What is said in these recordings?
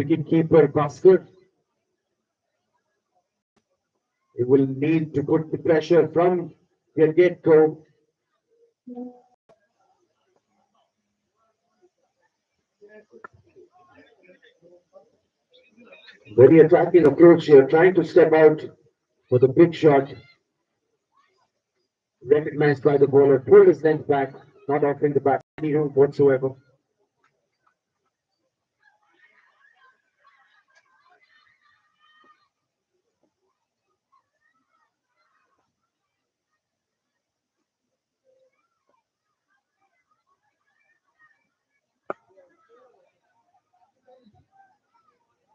wicket-keeper Bhaskar. He will need to put the pressure from the get-go. Very attacking approach here, trying to step out for the big shot. Recognized by the bowler, pulled his length back, not offering the bat any room whatsoever.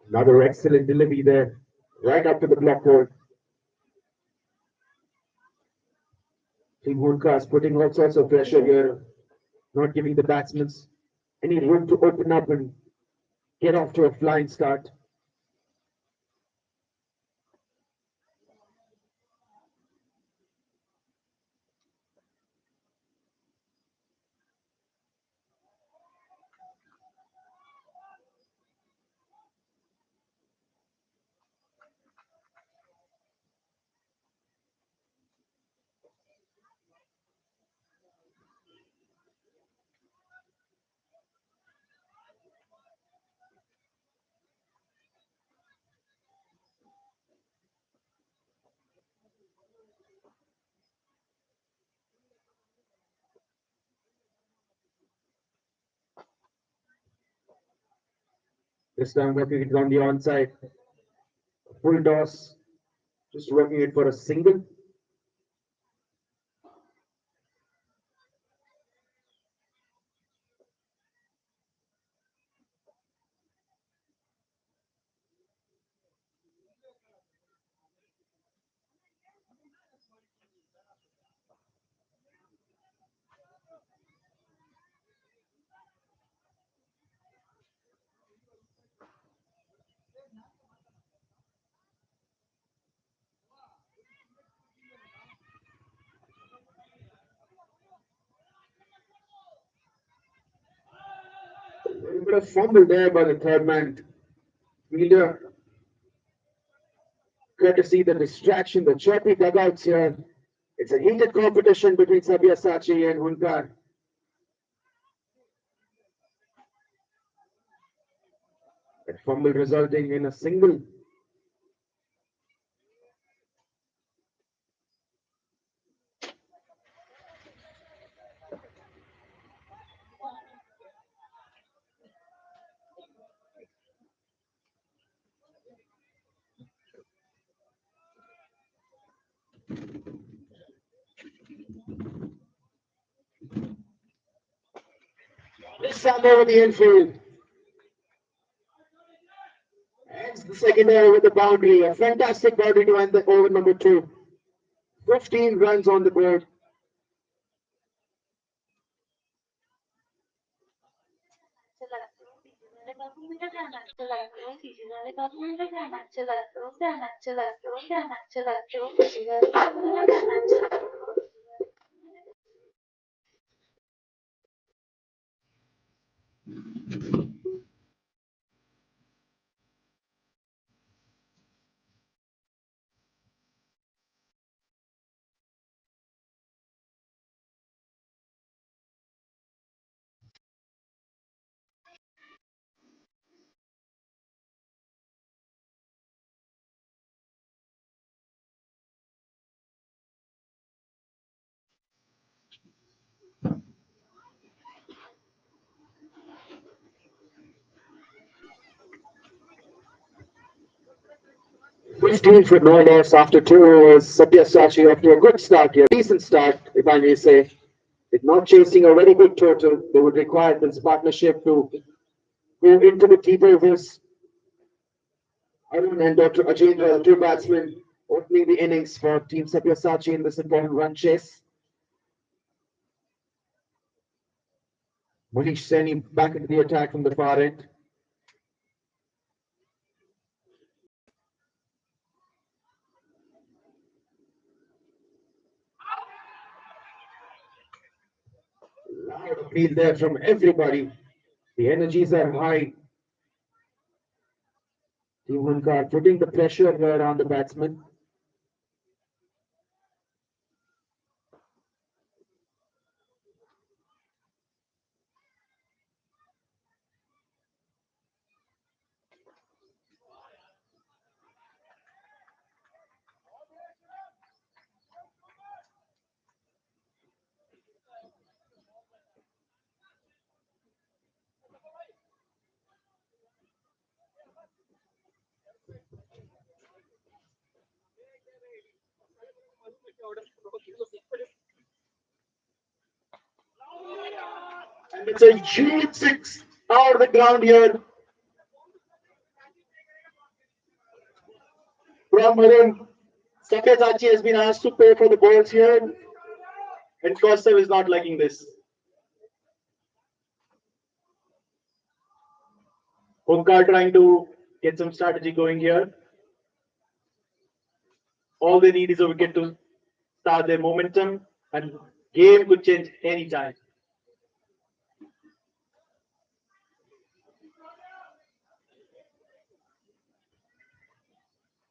Another excellent delivery there, right up to the block hole. Team Hunkaar is putting all sorts of pressure here, not giving the batsmen any room to open up and get off to a flying start. This time working it on the onside. Full toss, just working it for a single. A little bit of fumble there by the third man. Fielder, courtesy the distraction, the chirpy dugouts here. It's a heated competition between Ssbyasachi and Hunkaar. That fumble resulting in a single. This time over the infield. Ends the second over with the boundary. A fantastic boundary to end the over number 2. 15 runs on the board. For no loss after 2 overs. Ssbyasachi off to a good start here. Decent start, if I may say. With not chasing a very good total, they would require this partnership to go into the deep overs. Arun and Dr. Ajendra, the 2 batsmen, opening the innings for Team Ssbyasachi in this important run chase. Manish Saini back into the attack from the far end. Loud appeal there from everybody. The energies are high. Team Hunkaar putting the pressure here on the batsman. And it's a huge six out of the ground here from Arun. Ssbyasachi has been asked to pay for the balls here, and Kostev is not liking this. Hunkaar trying to get some strategy going here. All they need is a wicket to start their momentum, and game could change anytime.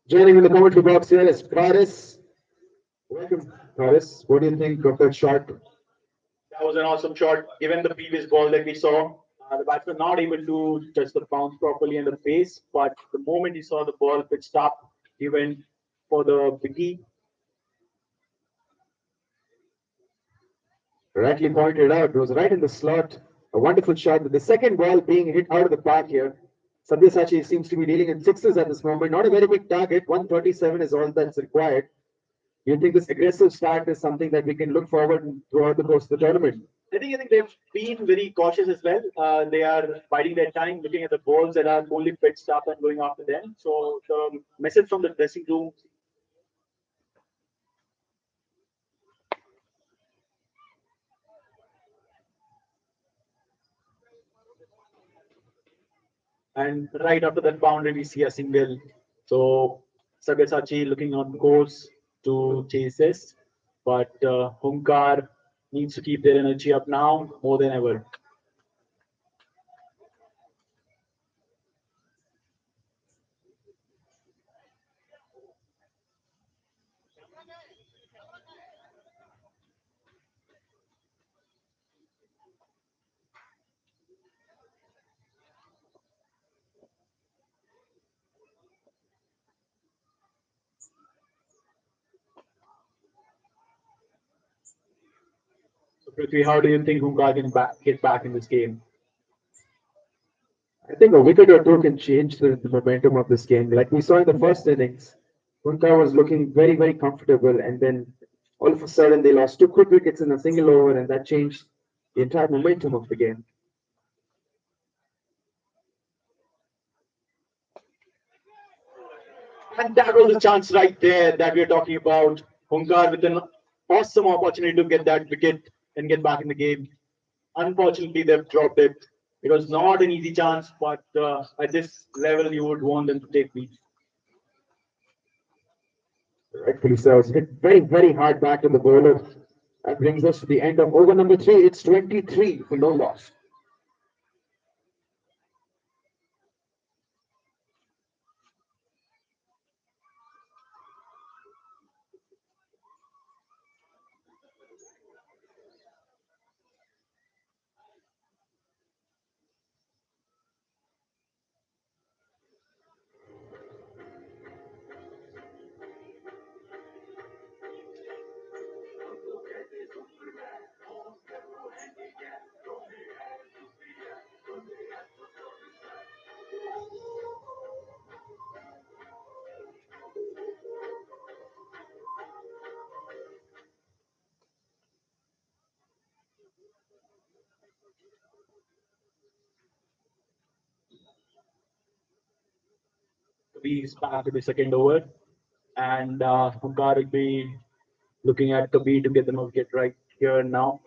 Joining in the commentary box here is Paris. Welcome, Paris. What do you think of that shot? That was an awesome shot. Given the previous ball that we saw, the batsman not able to touch the bounce properly in the face, but the moment he saw the ball pitched up, he went for the wicket. Rightly pointed out, it was right in the slot. A wonderful shot. The second ball being hit out of the park here. Ssbyasachi seems to be dealing in sixes at this moment. Not a very big target. 137 is all that's required. You think this aggressive start is something that we can look forward throughout the course of the tournament? I think they've been very cautious as well. They are biding their time, looking at the balls that are only pitched up and going after them. So the message from the dressing room. And right after that boundary, we see a single. So Ssbyasachi looking on course to chase this, but Hunkaar needs to keep their energy up now more than ever. So Prithvi, how do you think Hunkaar can get back in this game? I think a wicket or two can change the momentum of this game. Like we saw in the first innings, Hunkaar was looking very, very comfortable, and then all of a sudden they lost two quick wickets in a single over, and that changed the entire momentum of the game. And that was the chance right there that we're talking about. Hunkaar with an awesome opportunity to get that wicket and get back in the game. Unfortunately, they've dropped it. It was not an easy chance, but at this level, you would want them to take lead. Rightfully so. It's hit very, very hard back to the bowler. That brings us to the end of over number three. It's 23 for no loss. He's back to the second over, and Hunkaar will be looking at Kabir to get them a wicket right here now.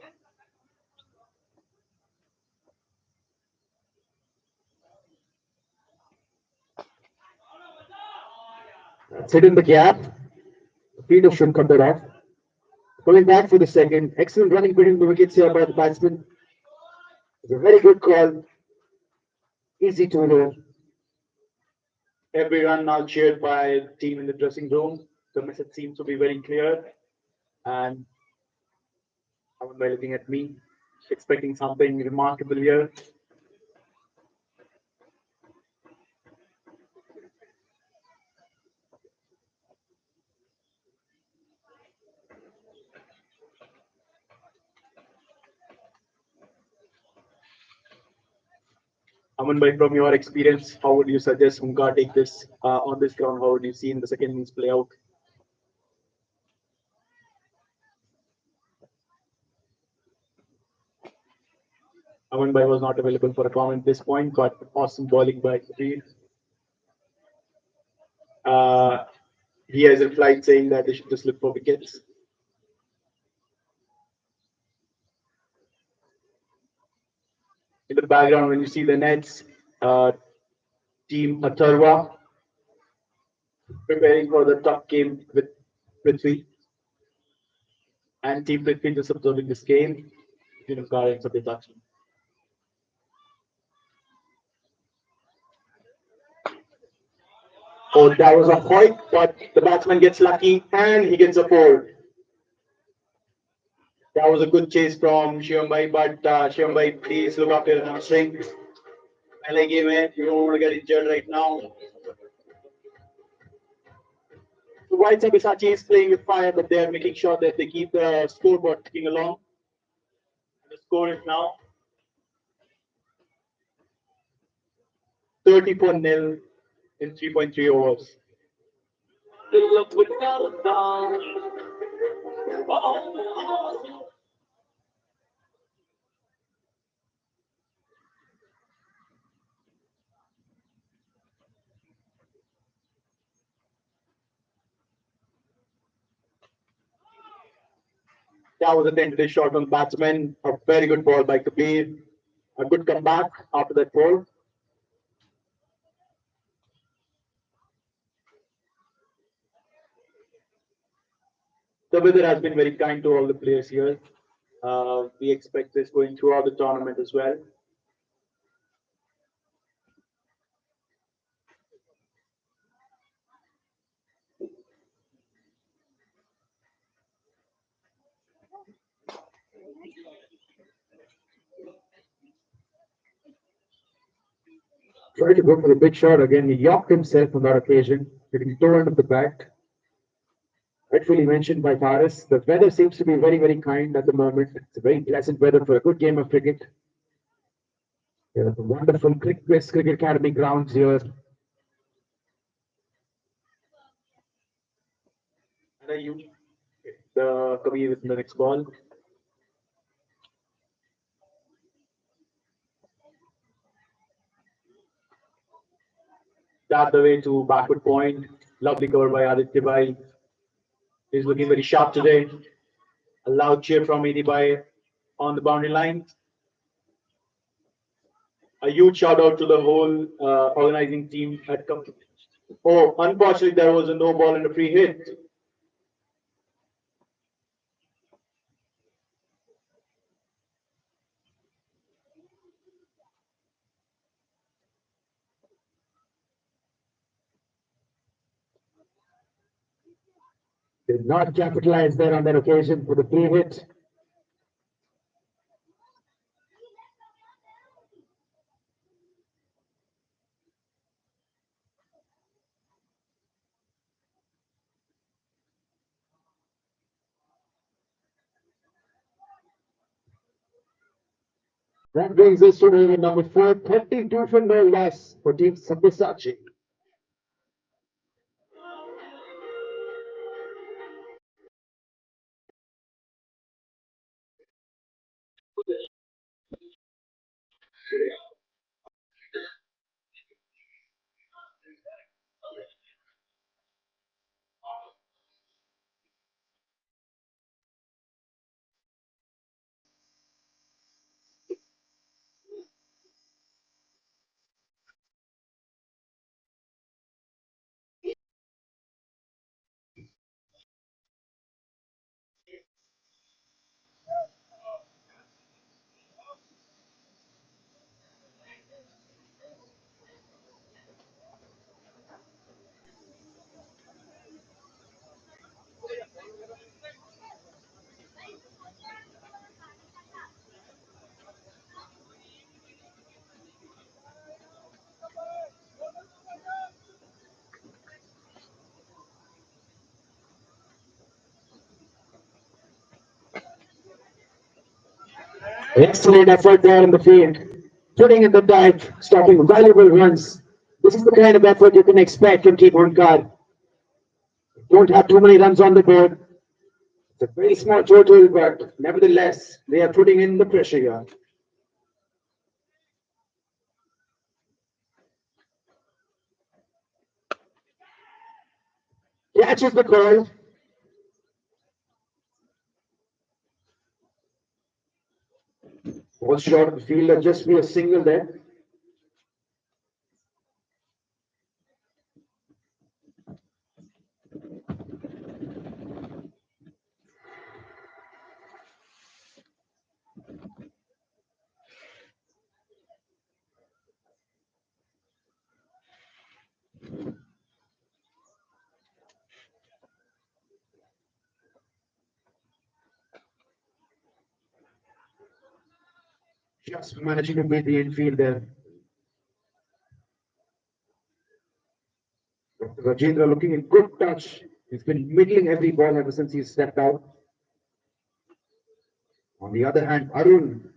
That's it in the gap. Peter should cut that off. Coming back for the second. Excellent running between the wickets here by the batsman. It's a very good call. Easy to know. Every run now cheered by the team in the dressing room. The message seems to be very clear, and someone by looking at me, expecting something remarkable here. Aman bhai, from your experience, how would you suggest Hunka take this on this ground? How would you see in the second innings play out? Aman bhai was not available for a comment at this point, but awesome bowling by Kabir. Uh, he has replied saying that they should just look for wickets. In the background, when you see the nets, uh, Team Atharva preparing for the top game with Prithvi, and Team Prithvi just observing this game. Hunkaar and Ssbyasachi. Oh, that was a hoik, but the batsman gets lucky and he gets a four. That was a good chase from Shivam bhai, but Shivam bhai, please look after your hamstring. I like him, man. You don't want to get injured right now. So while Ssbyasachi is playing with fire, but they're making sure that they keep the scoreboard ticking along. The score is now 34-0 in 3.3 overs. That was a tentative shot on the batsman. A very good ball by Kabir. A good comeback after that ball. The weather has been very kind to all the players here. We expect this going throughout the tournament as well. Tried to go for the big shot again. He yacked himself on that occasion, getting torn of the bat. Rightfully mentioned by Paris, the weather seems to be very, very kind at the moment. It's a very pleasant weather for a good game of cricket. There are the wonderful CRICBIZ Cricket Academy grounds here. And then you, the Kabir with the next ball. That the way to backward point. Lovely cover by Aditya Bhai. He's looking very sharp today. A loud cheer from Edi Bhai on the boundary line. A huge shout out to the whole organizing team at come. Oh, unfortunately, there was a no ball and a free hit. Did not capitalize there on that occasion for the free hit. That brings us to over number 432 for no less for Team Ssbyasachi. Excellent effort there in the field, putting in the dive, stopping valuable runs. This is the kind of effort you can expect from Team Hunkaar. Don't have too many runs on the board. It's a very small total, but nevertheless, they are putting in the pressure here. Catches the call. Was short of the fielder, just be a single there. Just managing to beat the infield there. Rajendra looking in good touch. He's been middling every ball ever since he stepped out. On the other hand, Arun,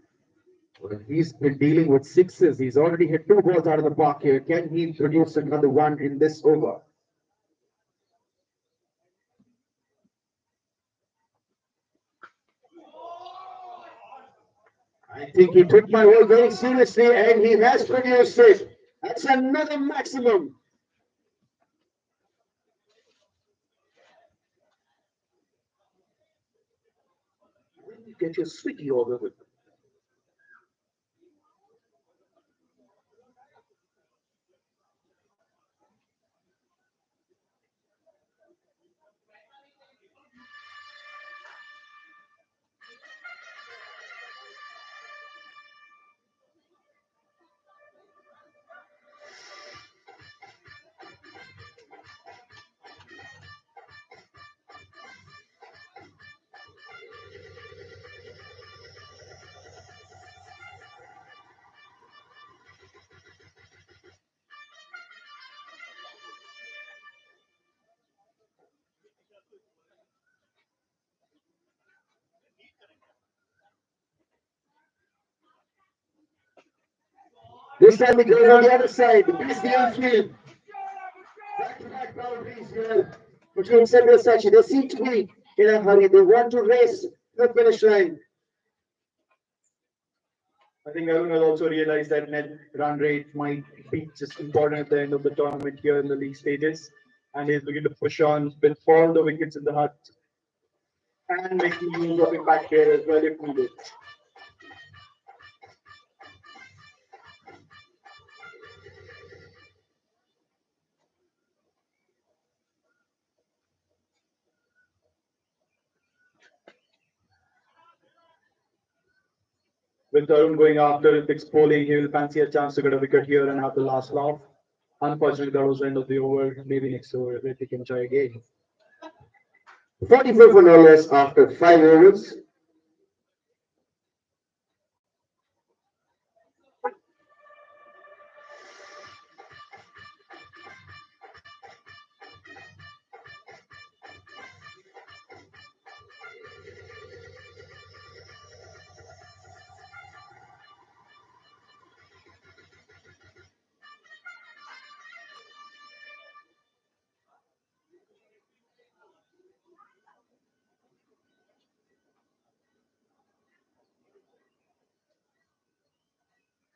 well, he's been dealing with sixes. He's already hit two balls out of the park here. Can he produce another one in this over? I think he took my word very seriously and he has produced it. That's another maximum. When you get your sweetie over with. This time it goes on the other side. Beats the outfield. Back-to-back boundaries here between Ssbyasachi. They seem to be in a hurry. They want to race the finish line. I think Arun has also realized that net run rate might be just important at the end of the tournament here in the league stages. And he's looking to push on with all the wickets in the hut and making use of impact here as well if needed. With Arun going after Ritik's bowling, he will fancy a chance to get a wicket here and have the last laugh. Unfortunately, that was the end of the over. Maybe next over, Ritik can try again. 44 for no less after 5 overs.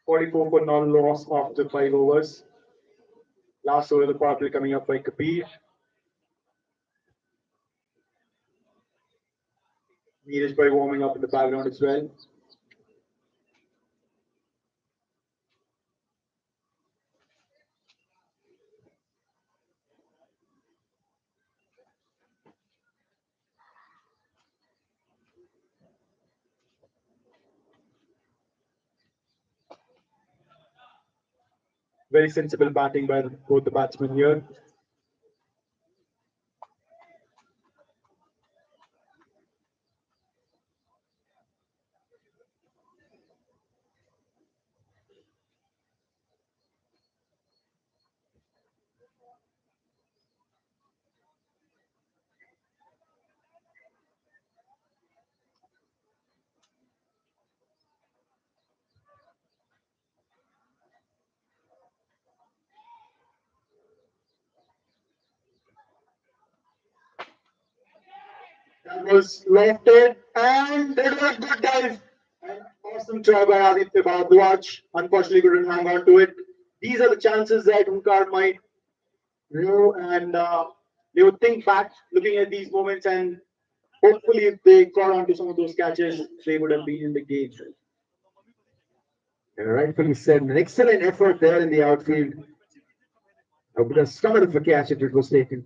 Forty-four for no loss after 5 overs. Last over the power play coming up by Kapil. Neeraj by warming up in the background as well. Very sensible batting by both the batsmen here. That was lofted and it was a good dive. An awesome try by Aditya Bhardwaj. Unfortunately, couldn't hang on to it. These are the chances that Hunkaar might know, and they would think back looking at these moments, and hopefully, if they got onto some of those catches, they would have been in the game. And rightfully said, an excellent effort there in the outfield. I would have stomach of a catch if it was taken.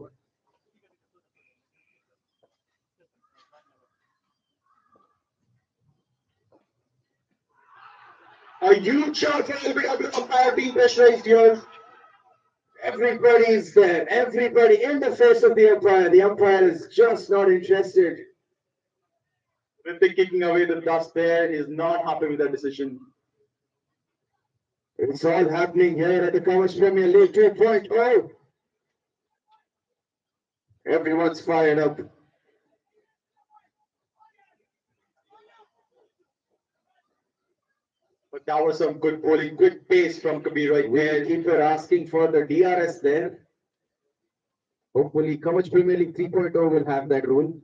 A huge shot for LBW umpire being pressurized here. Everybody's there. Everybody in the face of the umpire. The umpire is just not interested. Ritik kicking away the dust there is not happy with that decision. It's all happening here at the KAVACH Premier League 2.0. Everyone's fired up. But that was some good bowling, good pace from Kabir right there. Keeper asking for the DRS there. Hopefully, KAVACH Premier League 3.0 will have that rule.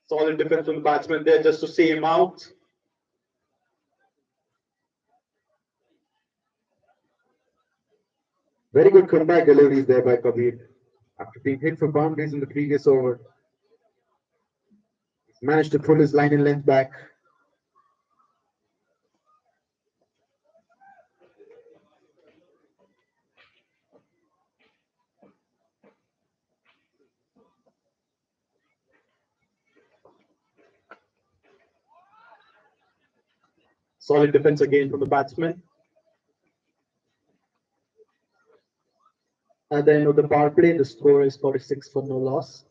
Solid defense from the batsman there just to see him out. Very good comeback deliveries there by Kabir. After being hit for boundaries in the previous over, he's managed to pull his line and length back. Solid defense again from the batsman. At the end of the power play, the score is 46 for no loss.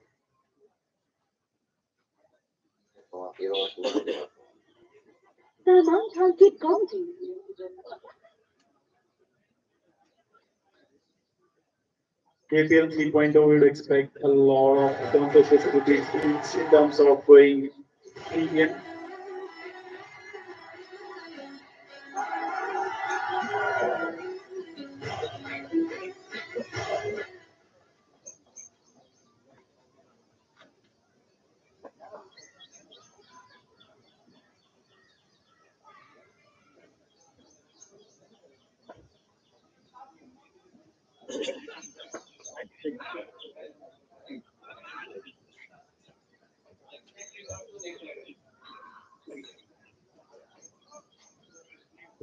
The amount has keep counting. KPL 3.0 we would expect a lot of counter facilities in terms of going Indian.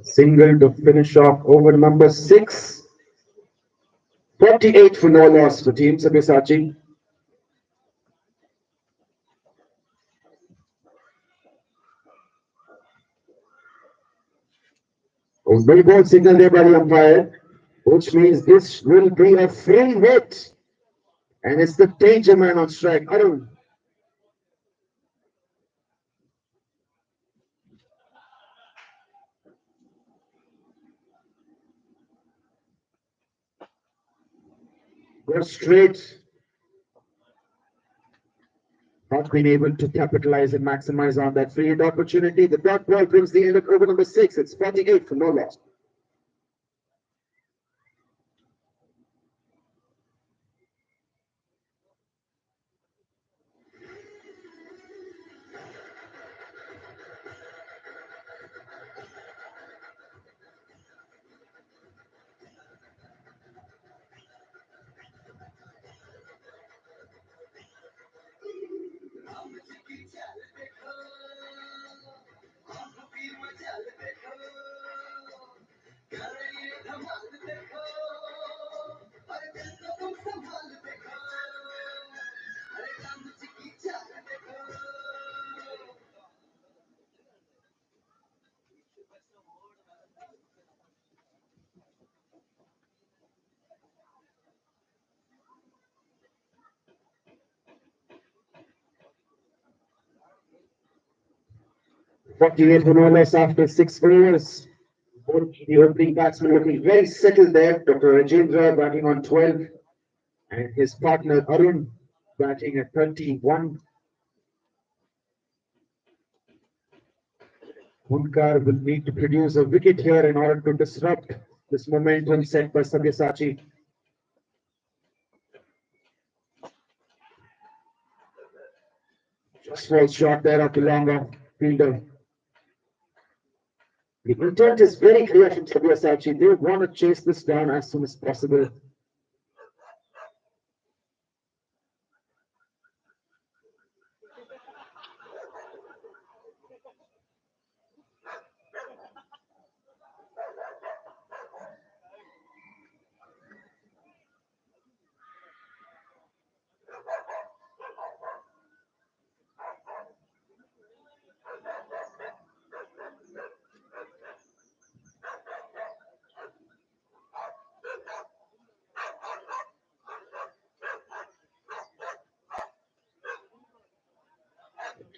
Single to finish off over number 6. 48 for no loss for Team Ssbyasachi. Very good signal there by the umpire, which means this will be a free hit. And it's the danger man on strike, Arun. Go straight. Not been able to capitalize and maximize on that free hit opportunity. The dot ball brings the end of over number 6. It's 48 for no loss. .48 for no loss after 6 overs. Both the opening batsmen looking very settled there. Dr. Rajendra batting on 12 and his partner Arun batting at 31. Hunkaar will need to produce a wicket here in order to disrupt This momentum set by Ssbyasachi. Just falls short there of the longer fielder. The intent is very clear from Ssbyasachi. They want to chase this down as soon as possible.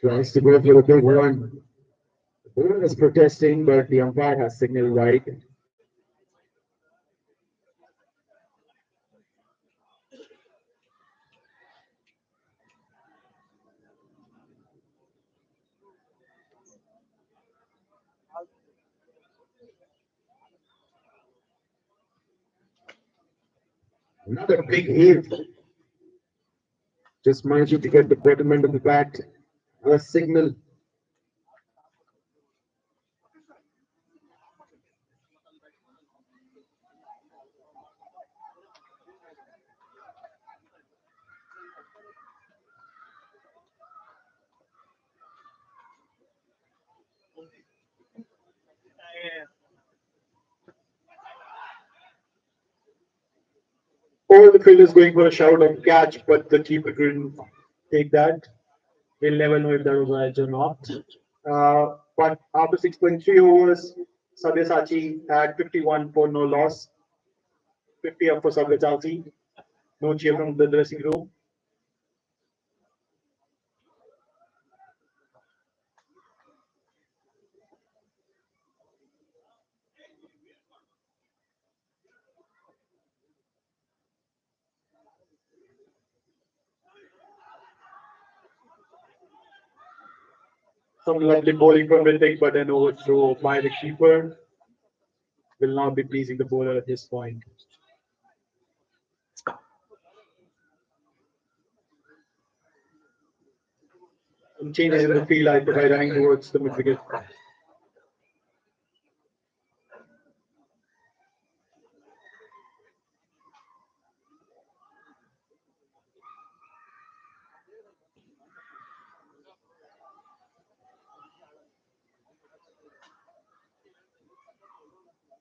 Tries to go for the big one. The bowler is protesting, but the umpire has signaled right. Another big hit. Just managing to get the bottom end of the bat. A signal. All the fielders going for a shout of catch, but the keeper couldn't take that. We'll never know if that was a edge or not. But after 6.3 overs, Ssbyasachi had 51 for no loss. 50 up for Ssbyasachi. No cheer from the dressing room. Some lovely bowling from Ritik, but an overthrow by the keeper will not be pleasing the bowler at this point. Some changes in the field by running towards the mid wicket.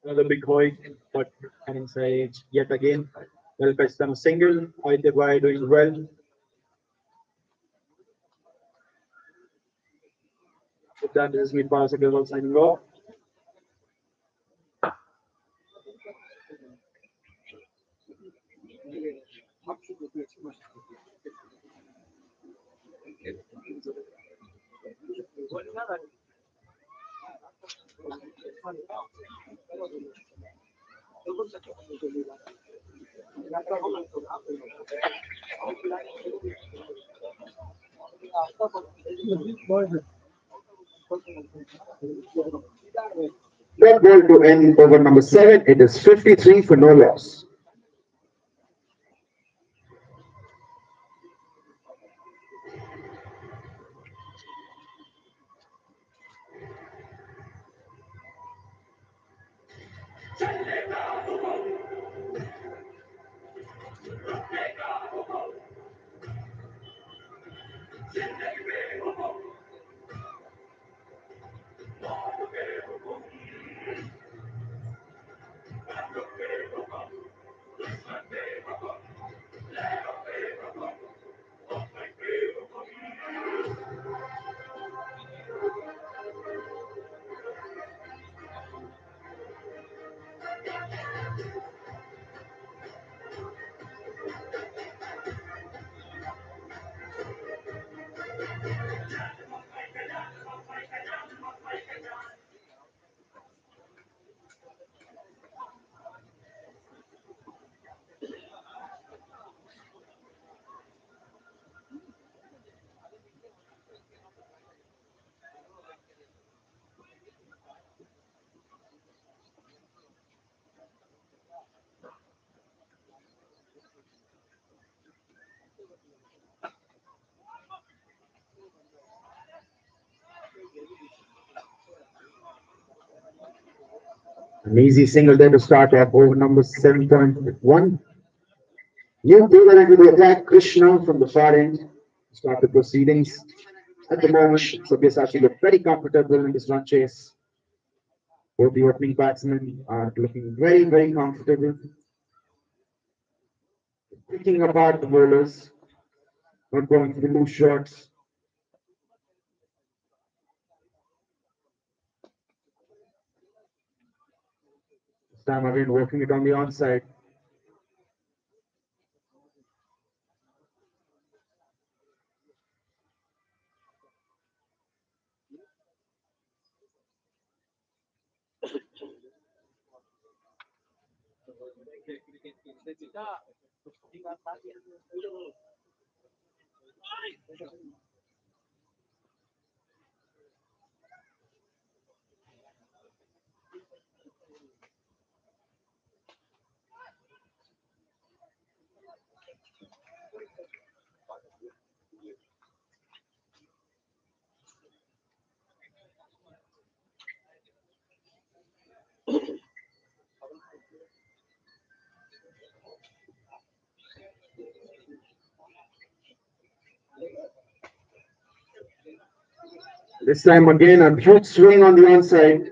Another big hoik, but an inside yet again. Well fetched on a single. Aditya doing well. With that, this is me, Paras Agarwal, signing off. That ball to end over number 7. It is 53 for no loss. An easy single there to start off over number 7.1. New bowler into the attack, Krishna from the far end to start the proceedings. At the moment, Sabyasachi look very comfortable in this run chase. Both the opening batsmen are looking very, very comfortable. Picking apart the bowlers, not going for the loose shots. This time again, working it on the onside. This time again, a huge swing on the onside.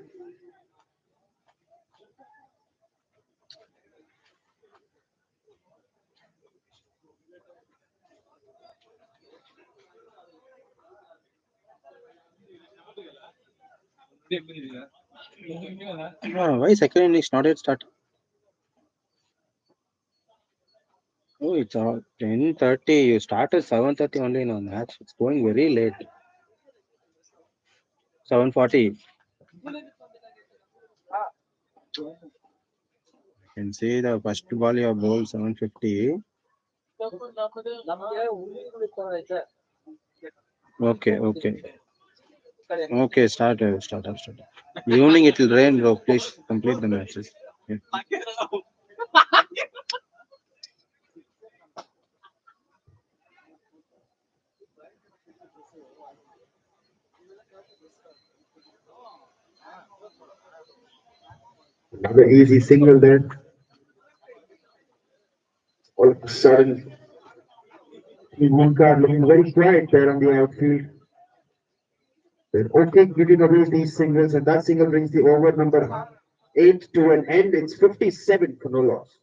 Why second innings not yet start? Oh, it's 10:30. You started 7:30 only in a match. It's going very late. 7:40. You can see the first ball you have bowled 7:50. Okay, okay. Okay, start. Evening it will rain, bro. Please complete the matches. Yeah. Another easy single there. All of a sudden, Hunkaar looking very quiet there on the outfield. They're okay giving away these singles, and that single brings the over number 8 to an end. It's 57 for no loss.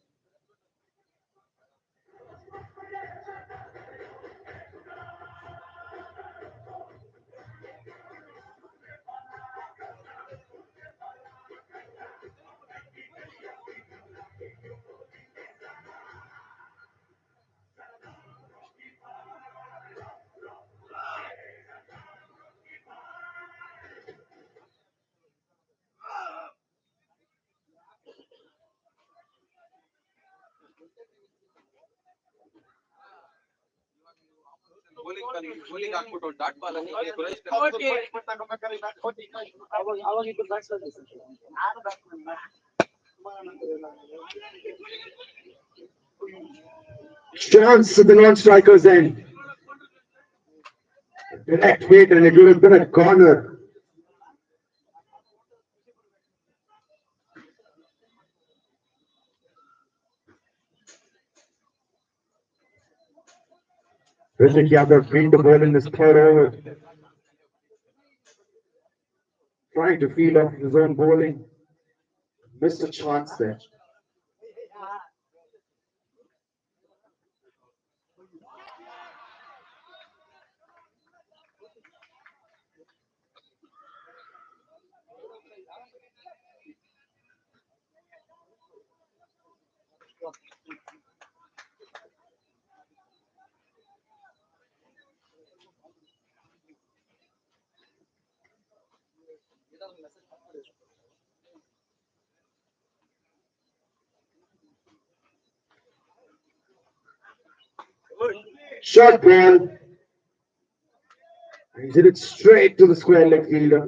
Chance at the non-strikers end. Direct hit, and it would have been a corner. Ritik Yadav cleaned the ball in his third over, trying to feel off his own bowling. Missed a chance there. Short ball. He's hit it straight to the square leg fielder.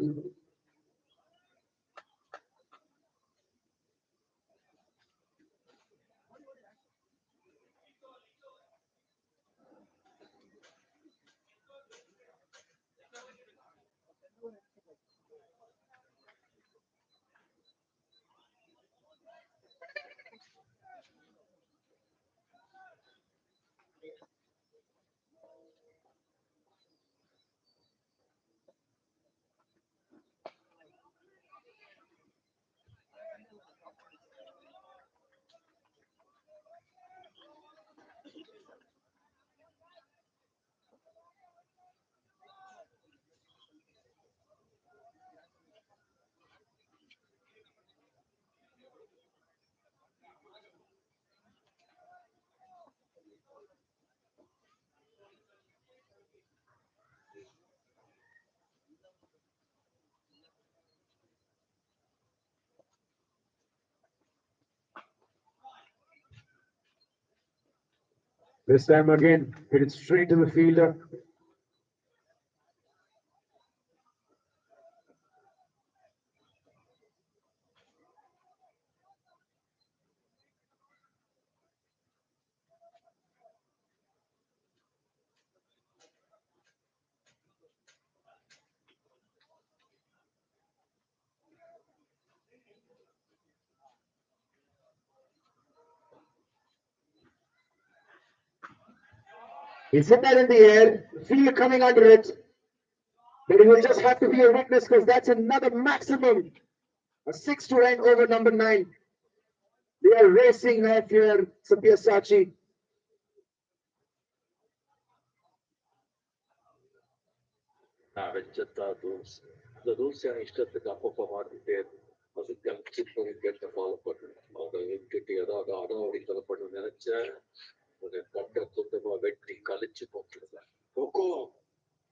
This time again, hit it straight to the fielder. He's hit that in the air, field coming under it, but he will just have to be a witness because that's another maximum. A 6 to end over number 9. They are racing off here, Ssbyasachi. The rules are instructed to perform there. Was it young chip to get the follow up? Or the entity of the other or the part of the chair. The doctor took the vetting college chip of the Coco,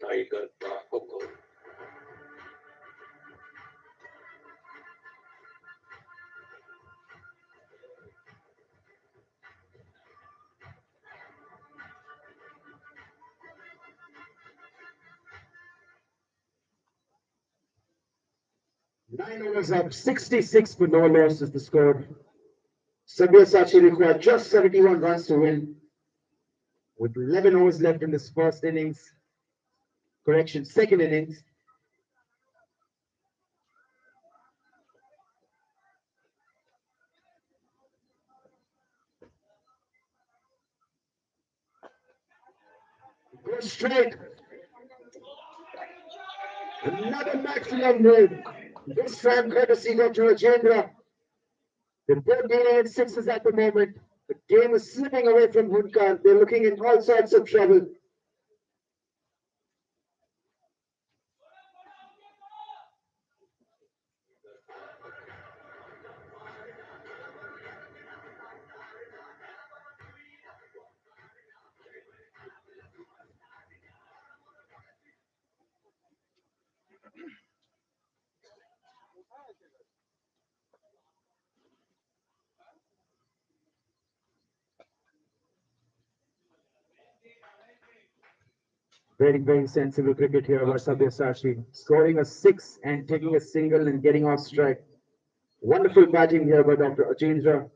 Tiger, Coco. Nine overs up, 66 for no loss is the score. Ssbyasachi required just 71 runs to win. With 11 overs left in this first innings, correction, second innings. Go straight. Another maximum win. This time courtesy Dr. Rajendra. They're both dealing in sixes at the moment. The game is slipping away from Hunkaar. They're looking in all sorts of trouble. Very, very sensible cricket here by Ssbyasachi. Scoring a 6 and taking a single and getting off strike. Wonderful batting here by Dr. Ajendra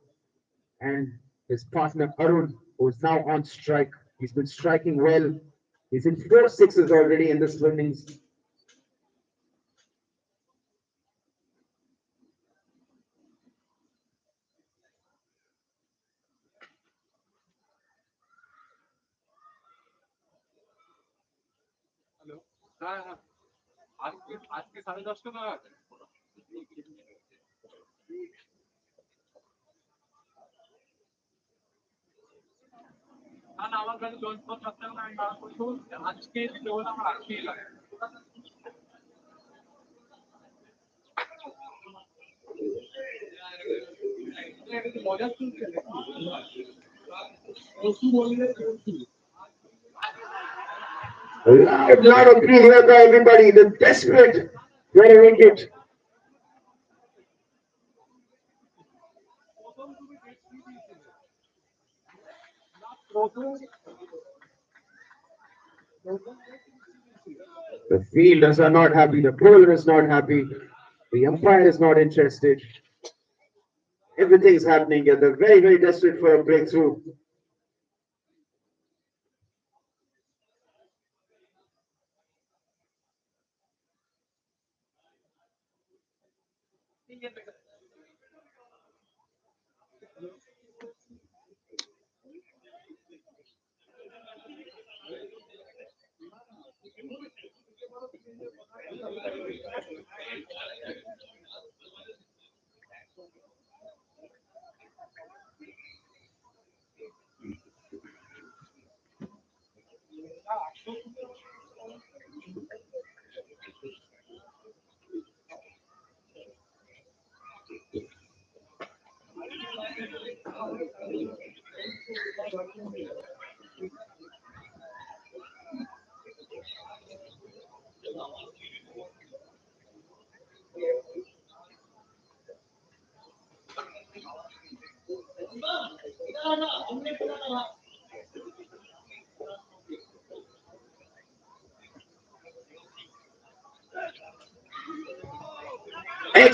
and his partner Arun, who is now on strike. He's been striking well. He's in 4 sixes already in this innings. আজকে 10:30 টাকা না আমার কাছে 10-15 টাকা আমি বার করব আজকে দিতে হলে আমার আজকেই লাগে মজা চলছে ওষু বললে Loud appeal here by everybody. They're desperate. Very wicket. The fielders are not happy. The bowler is not happy. The umpire is not interested. Everything's happening here. They're very, very desperate for a breakthrough.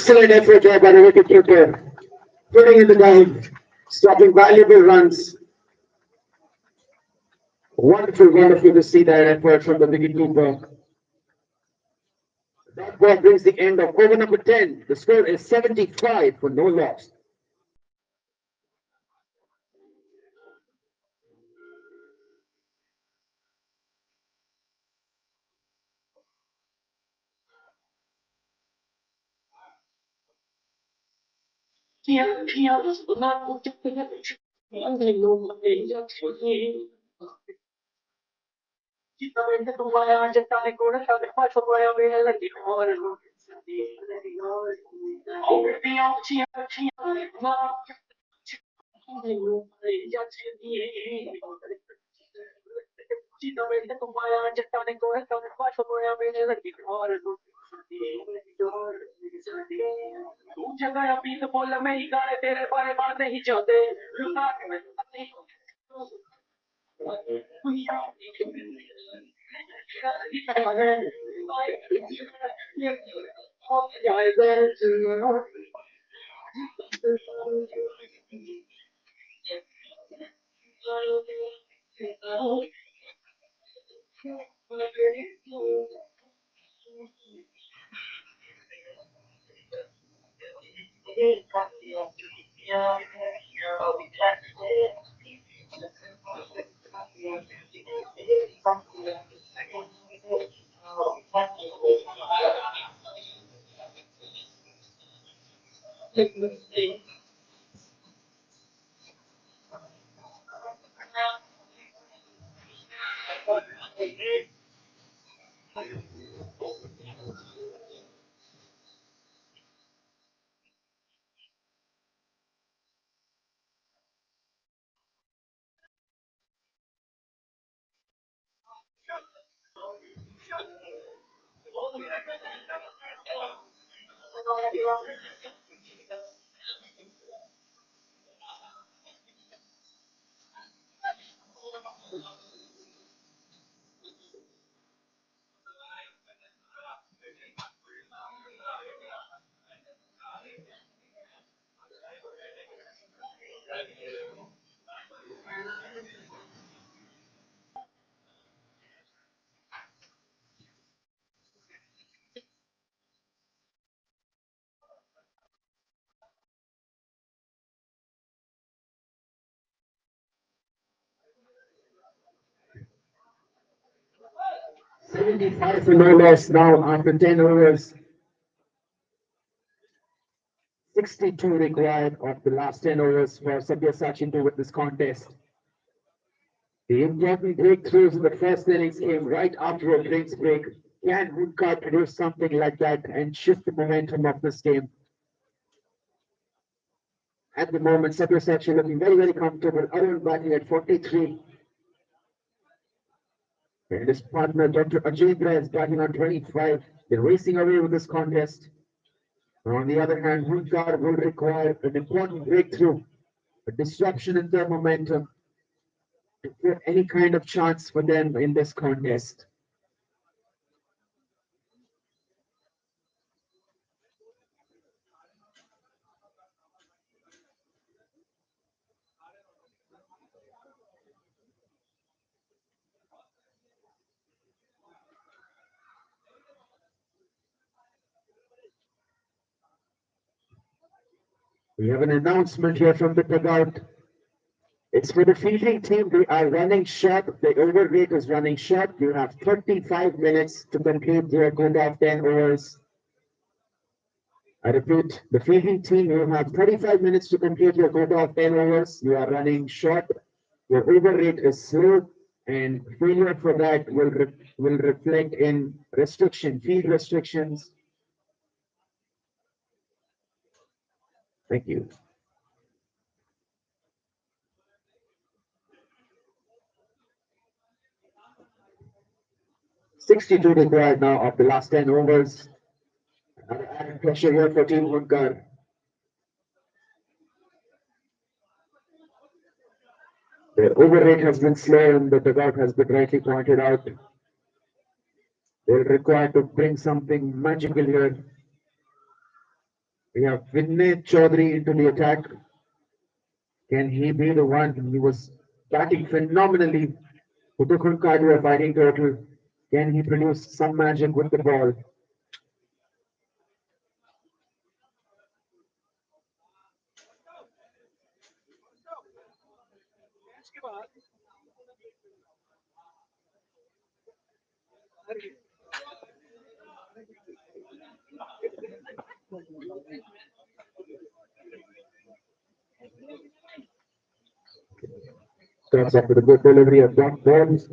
Excellent effort there by the wicketkeeper, putting in the dive, stopping valuable runs. Wonderful, wonderful to see that effort from the wicketkeeper. That ball brings the end of over number 10. The score is 75 for no loss. $75 for no loss now after 10 overs. 62 required of the last 10 overs for Ssbyasachi to win this contest. The important breakthroughs in the first innings came right after a drinks break. Can Hunkaar produce something like that and shift the momentum of this game? At the moment, Ssbyasachi looking very, very comfortable. Arun batting at 43. And his partner, Dr. Ajendra, is batting on 25. They're racing away with this contest. On the other hand, Hunkaar will require an important breakthrough, a disruption in their momentum to put any kind of chance for them in this contest. We have an announcement here from the dugout. It's for the fielding team. They are running short. The over rate is running short. You have 35 minutes to complete your quota of 10 overs. I repeat, the fielding team, you have 35 minutes to complete your quota of 10 overs. You are running short. Your over rate is slow, and failure for that will reflect in field restrictions. Thank you. $62 required now of the last 10 overs. Added pressure here for Team Hunkaar. The over rate has been slow, and the dugout has been rightly pointed out. They're required to bring something magical here. We have Vinay Chaudhary into the attack. Can he be the one? He was batting phenomenally. KAvach Hunkaar to a fighting turtle. Can he produce some magic with the ball? Starts off with a good delivery of dot balls.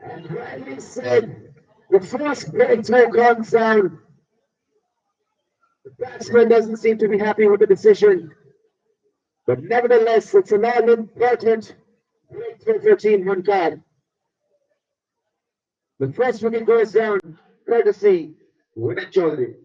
And rightly said, the first breakthrough comes down. The batsman doesn't seem to be happy with the decision. But nevertheless, it's an important breakthrough for Team Hunkaar. The first wicket goes down, courtesy Vinay Chaudhary.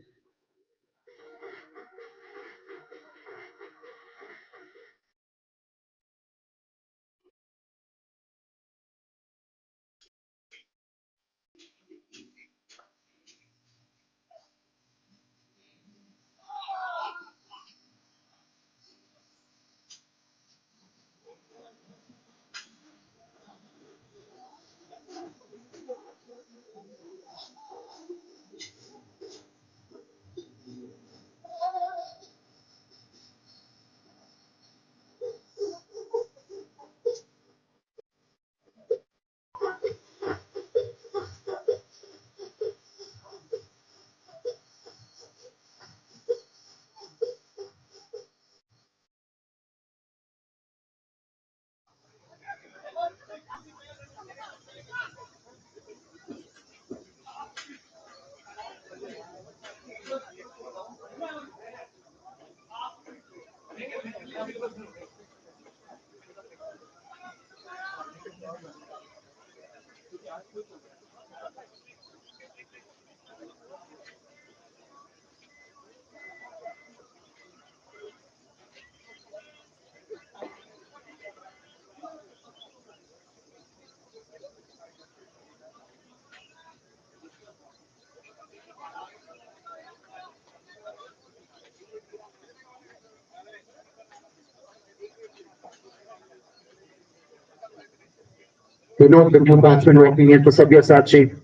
We know the new batsman walking in for Ssbyasachi.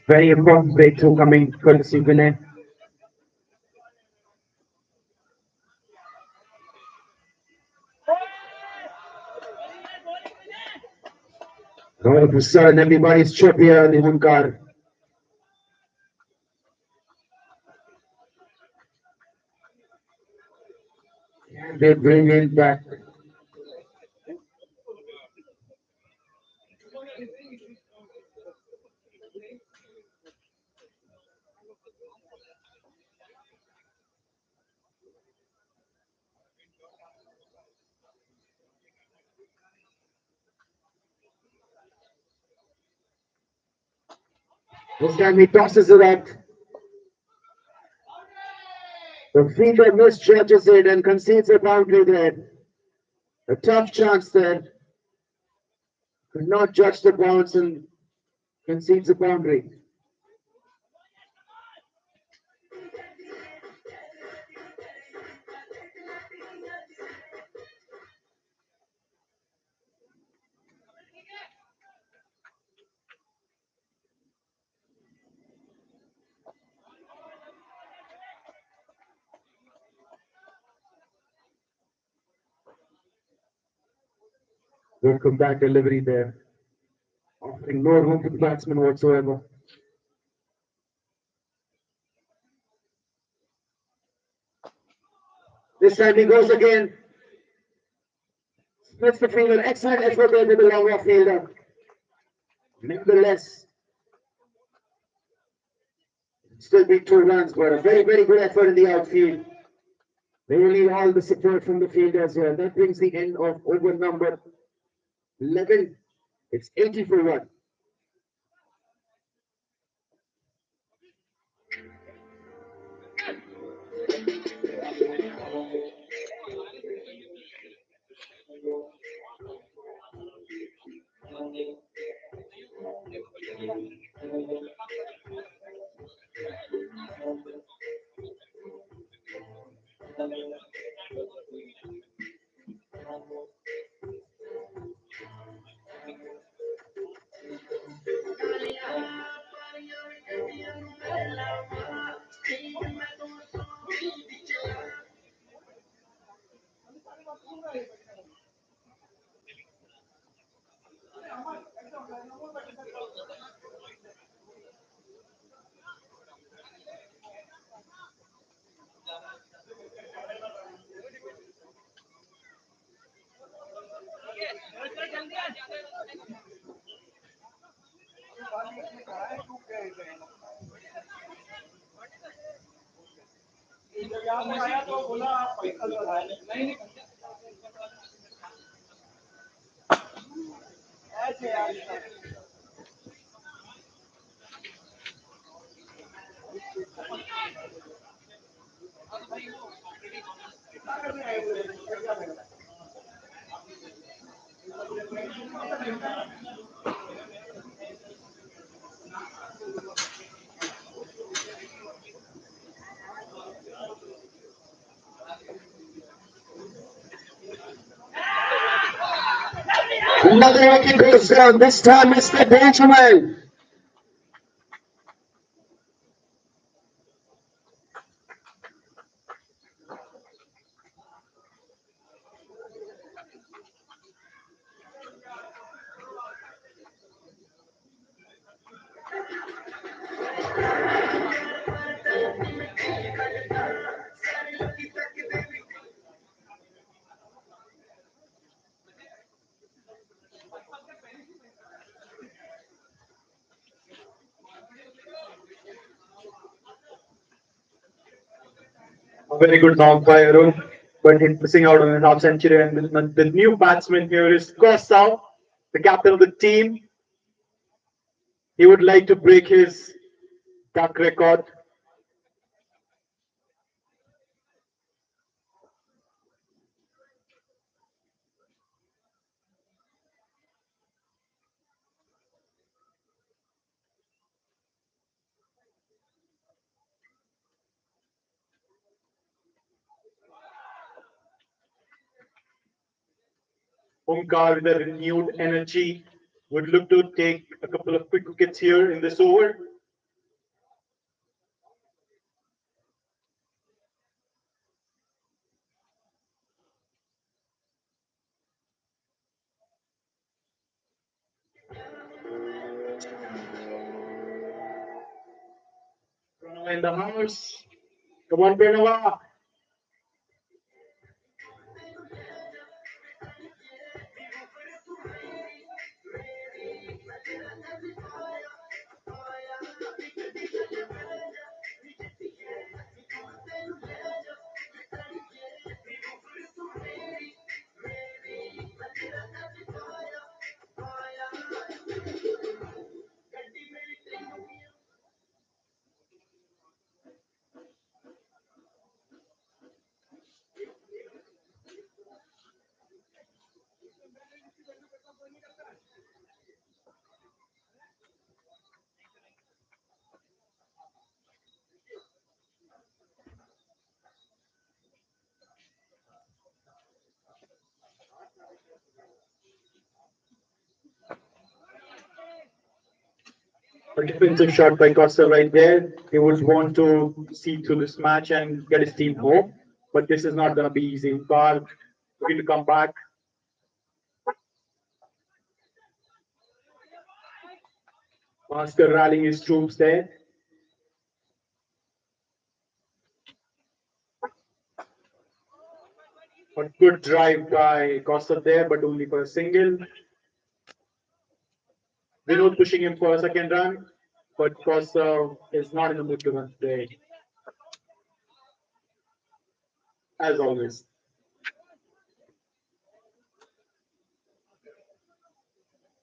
Very important breakthrough coming courtesy Vinay. All of a sudden, everybody's chip here in the Hunkaar. They bring it back. This time he tosses it up. The fielder misjudges it and concedes a boundary there. A tough chance there. Could not judge the bounce and concedes a boundary. Welcome back delivery there. Offering no room to the batsman whatsoever. This time he goes again. Splits the fielder. Excellent effort there to the long off fielder. Nevertheless, still beat 2 runs, but a very, very good effort in the outfield. They will need all the support from the fielders here. That brings the end of over number 11. It's 80 for 1. जब यहाँ पर आया तो बोला पैसा लगाया नहीं नहीं ऐसे यार Another wicket goes down. This time it's the danger man. A very good knock by Arun, but he's missing out on a half century. And the new batsman here is Costa, the captain of the team. He would like to break his duck record. Hunkaar with a renewed energy would look to take a couple of quick wickets here in this over. Pranava in the house. Come on, Pranava. A defensive shot by Costa right there. He would want to see through this match and get his team home. But this is not going to be easy. Park looking to come back. Bhaskar rallying his troops there. A good drive by Costa there, but only for a single. Vinod pushing him for a second run, but Costa is not in the mood to run today, as always.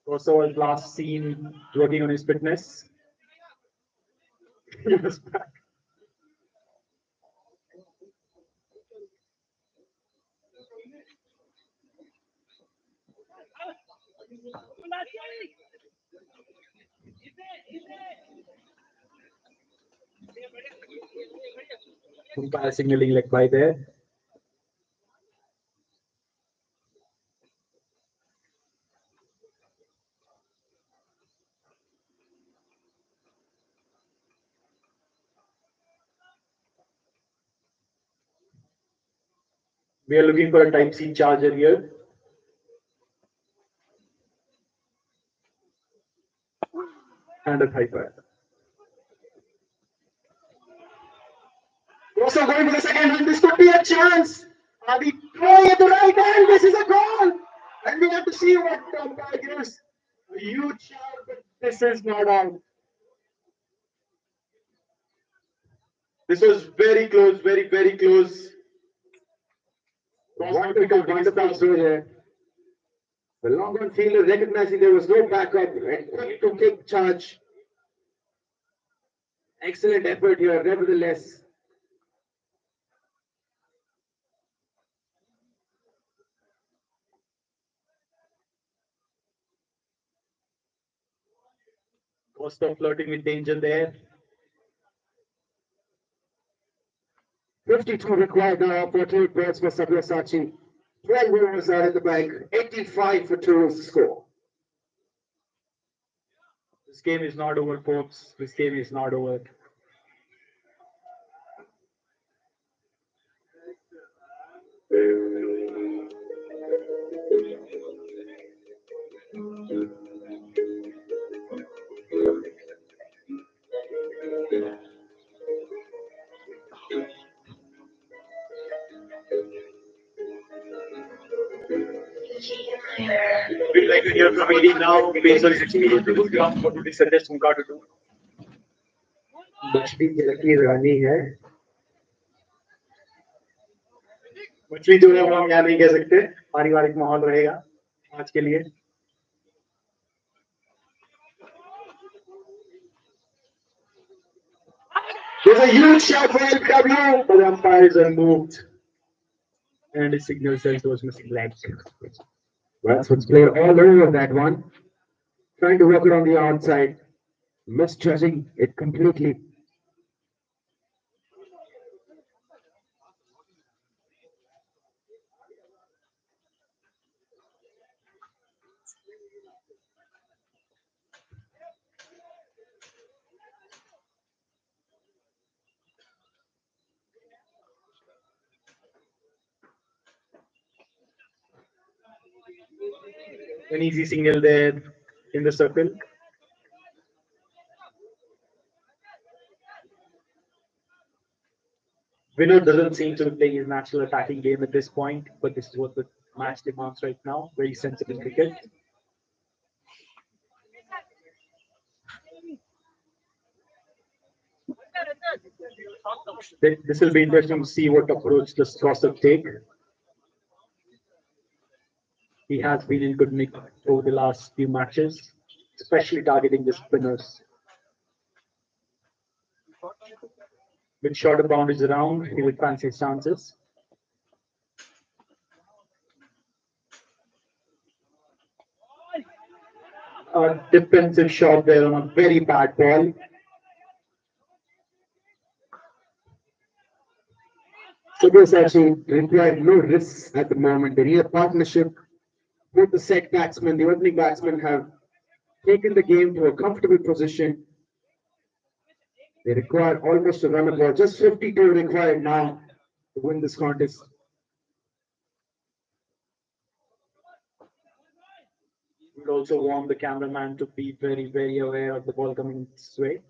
Costa was last seen working on his fitness. He was back. Umpire signaling leg by there. We are looking for a Type C charger here. And a hyper. Also going for the second run. This could be a chance. Adi throwing at the right hand. This is a goal. And we have to see what umpire gives. A huge shout, but this is not out. This was very close, very close. Wonderful one-stop throw there. The long-on fielder recognizing there was no backup and quick to take charge. Excellent effort here, nevertheless. Costa flirting with danger there. 52 required now for 2 points for Ssbyasachi. 12 overs are in the bank. 85 for 2 is the score. This game is not over, folks. This game is not over. We'd like to hear from AD now, based on his experience with this ground. What would you suggest Hunkaar to do? मछली की लकीर रानी है. मछली जो है वो हम यहाँ नहीं कह सकते. पारिवारिक माहौल रहेगा आज के लिए. There's a huge shot for LBW, but the umpires are moved. And the signal says it was missing leg. That's played all over that one. Trying to work it on the outside. Misjudging it completely. An easy signal there in the circle. Vinod doesn't seem to be playing his natural attacking game at this point, but this is what the match demands right now. Very sensitive cricket. This will be interesting to see what approach the Scosser take. He has been in good nick over the last few matches, especially targeting the spinners. With shorter boundaries around, he would fancy his chances. A defensive shot there on a very bad ball. Ssbyasachi required no risks at the moment. They need a partnership. Both the set batsmen, the opening batsmen have taken the game to a comfortable position. They require almost a run of ball. Just 52 required now to win this contest. We would also want the cameraman to be very aware of the ball coming this way.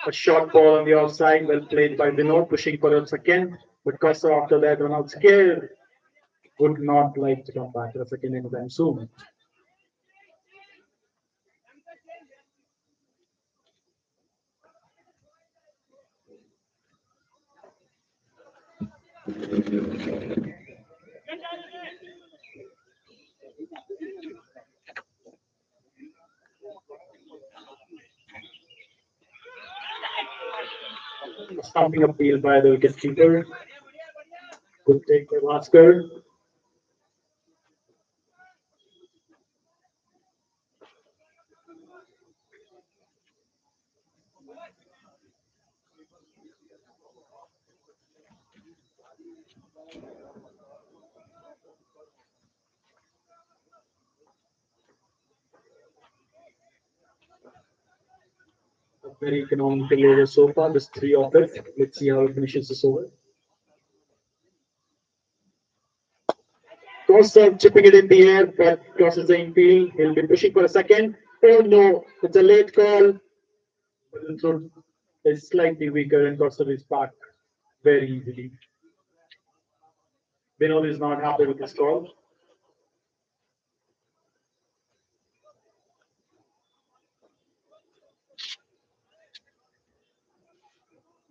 A short ball on the outside, well played by Vinod, pushing for a second. But Costa after that run out scared, would not like to come back to the second anytime soon. Stumping appeal by the wicketkeeper. Good take by Bhaskar. A very economical over so far. There's 3 of it. Let's see how it finishes this over. Costa chipping it in the air, but crosses the infield. He'll be pushing for a second. Oh no, it's a late call. So it's slightly weaker and Costa is back very easily. Vinod is not happy with this call.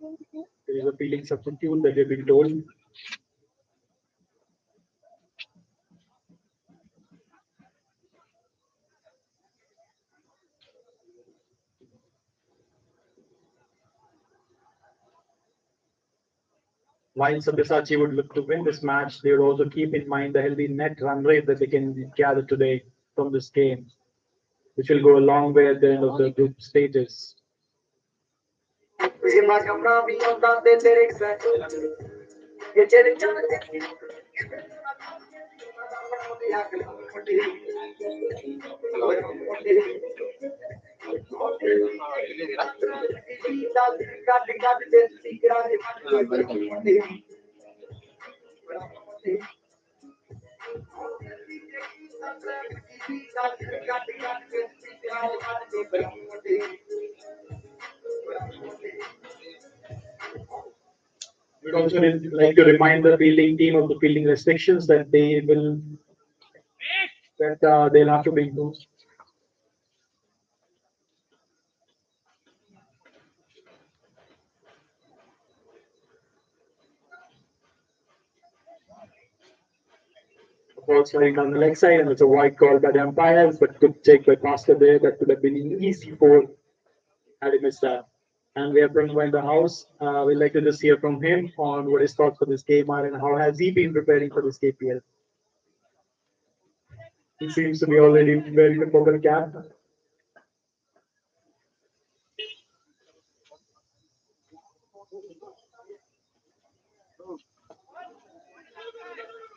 There is a fielding substitute that they've been told. While Sabyasachi would look to win this match, they would also keep in mind the healthy net run rate that they can gather today from this game, which will go a long way at the end of the group stages. We'd also like to remind the fielding team of the fielding restrictions that they'll have to be imposed. Ball sliding down the leg side, and it's a wide call by the umpires, but good take by Pastor there. That could have been an easy four had he missed that. And we have Pranava in the house. We'd like to just hear from him on what his thoughts for this game are and how has he been preparing for this KPL. He seems to be already wearing the purple cap.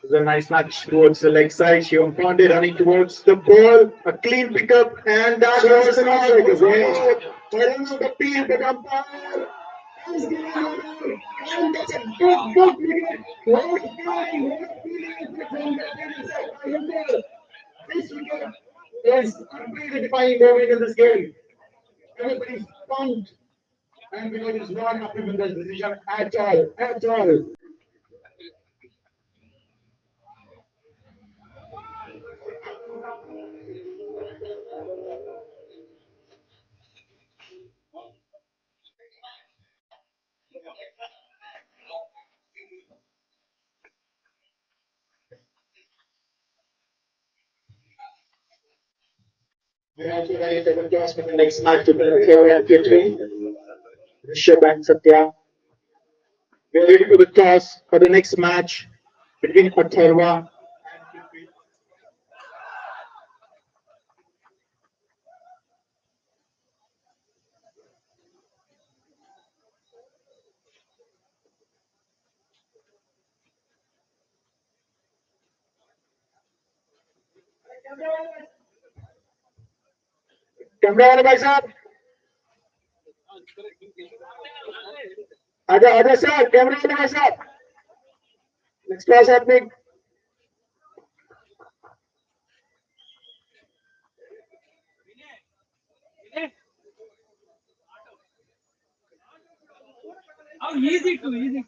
It's a nice match towards the leg side. Shivam Pandey running towards the ball. A clean pickup, and that was an all. It was the field, the umpire. And that's a good wicket. What feeling, this wicket is a really defining moment in this game. Everybody's pumped, and Vinod is not happy with this decision at all. At all. We have to ready to toss for the next match to the KAvach between Rishabh and Satya. We are ready for the toss for the next match between Atharva. Camera वाले भाई साहब आजा आजा sir camera वाले भाई साहब next class happening How easy to easy.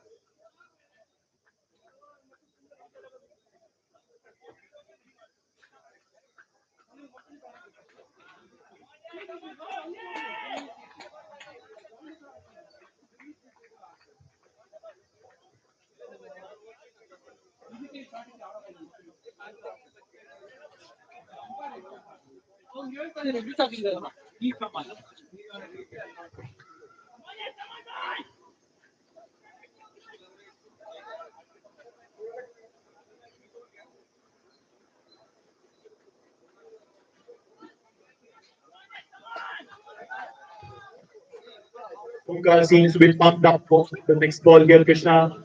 Hunkaar seems to be pumped up for the next ball here. Krishna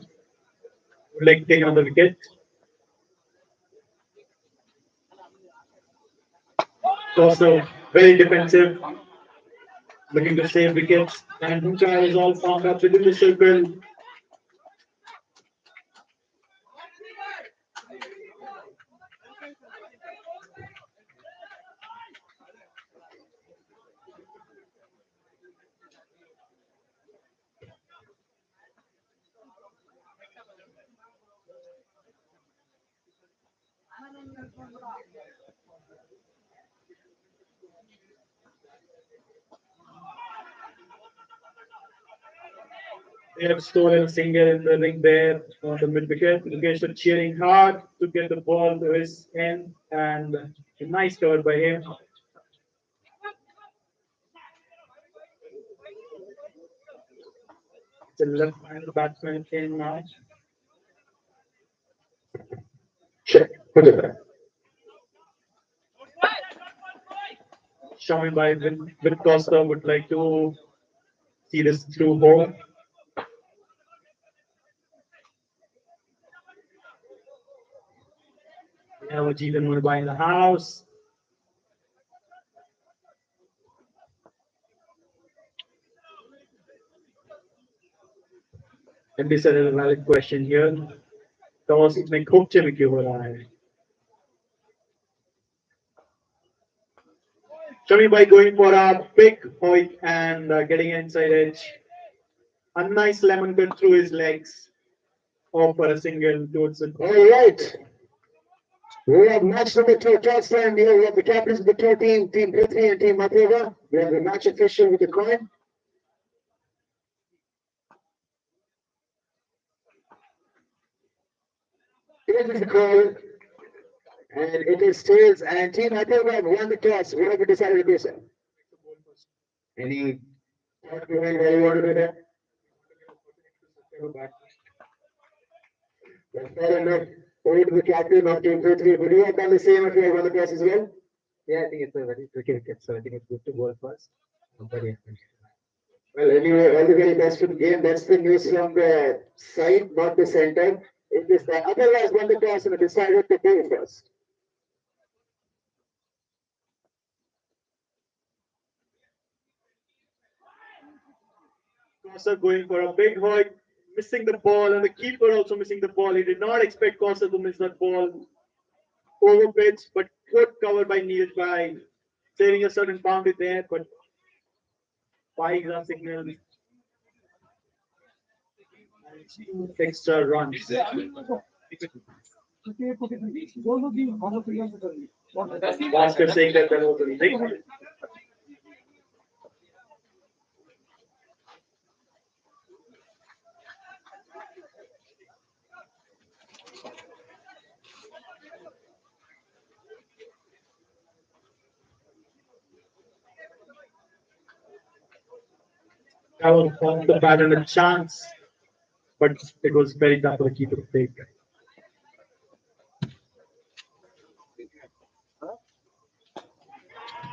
would like to take another wicket. Also very defensive, looking to save wickets. And Hunkaar is all formed up within the circle. They have stolen a single in the ring there on the mid wicket. Mukesh was cheering hard to get the ball to his end, and a nice cover by him. It's a left-handed batsman in now. Check. Put it back. Shami by with Costa would like to see this through home. We have a Jeevan Mumbai in the house. And this is a valid question here. Toss इतने खूबचे में क्यों हो रहा है? Shami by going for a big hoik and getting inside edge. A nice lemon cut through his legs. Off for a single towards the All right. We have match number 2 toss time here. We have the captains of the 2 team, Team Prithvi and Team Mathura. We have the match official with the coin. Here is the call. And it is tails and Team Mathura won the toss. What have you decided to do, sir? Any thought behind why you want to do that? That's fair enough. Over to the captain of Team Prithvi. Would you have done the same if you had won the toss as well? Yeah, I think it's a very tricky wicket, so I think it's good to bowl first. Very Well, anyway, all the very best for the game. That's the news from the side, not the center. It is the other guys won the toss and decided to play first. Costa going for a big hoik, missing the ball, and the keeper also missing the ball. He did not expect Costa to miss that ball over pitch, but good cover by Neeraj by saving a certain boundary there, but 5 run signal. Extra runs. Oscar saying that was a big. That was off the bat and a chance, but it was very tough for the keeper to take.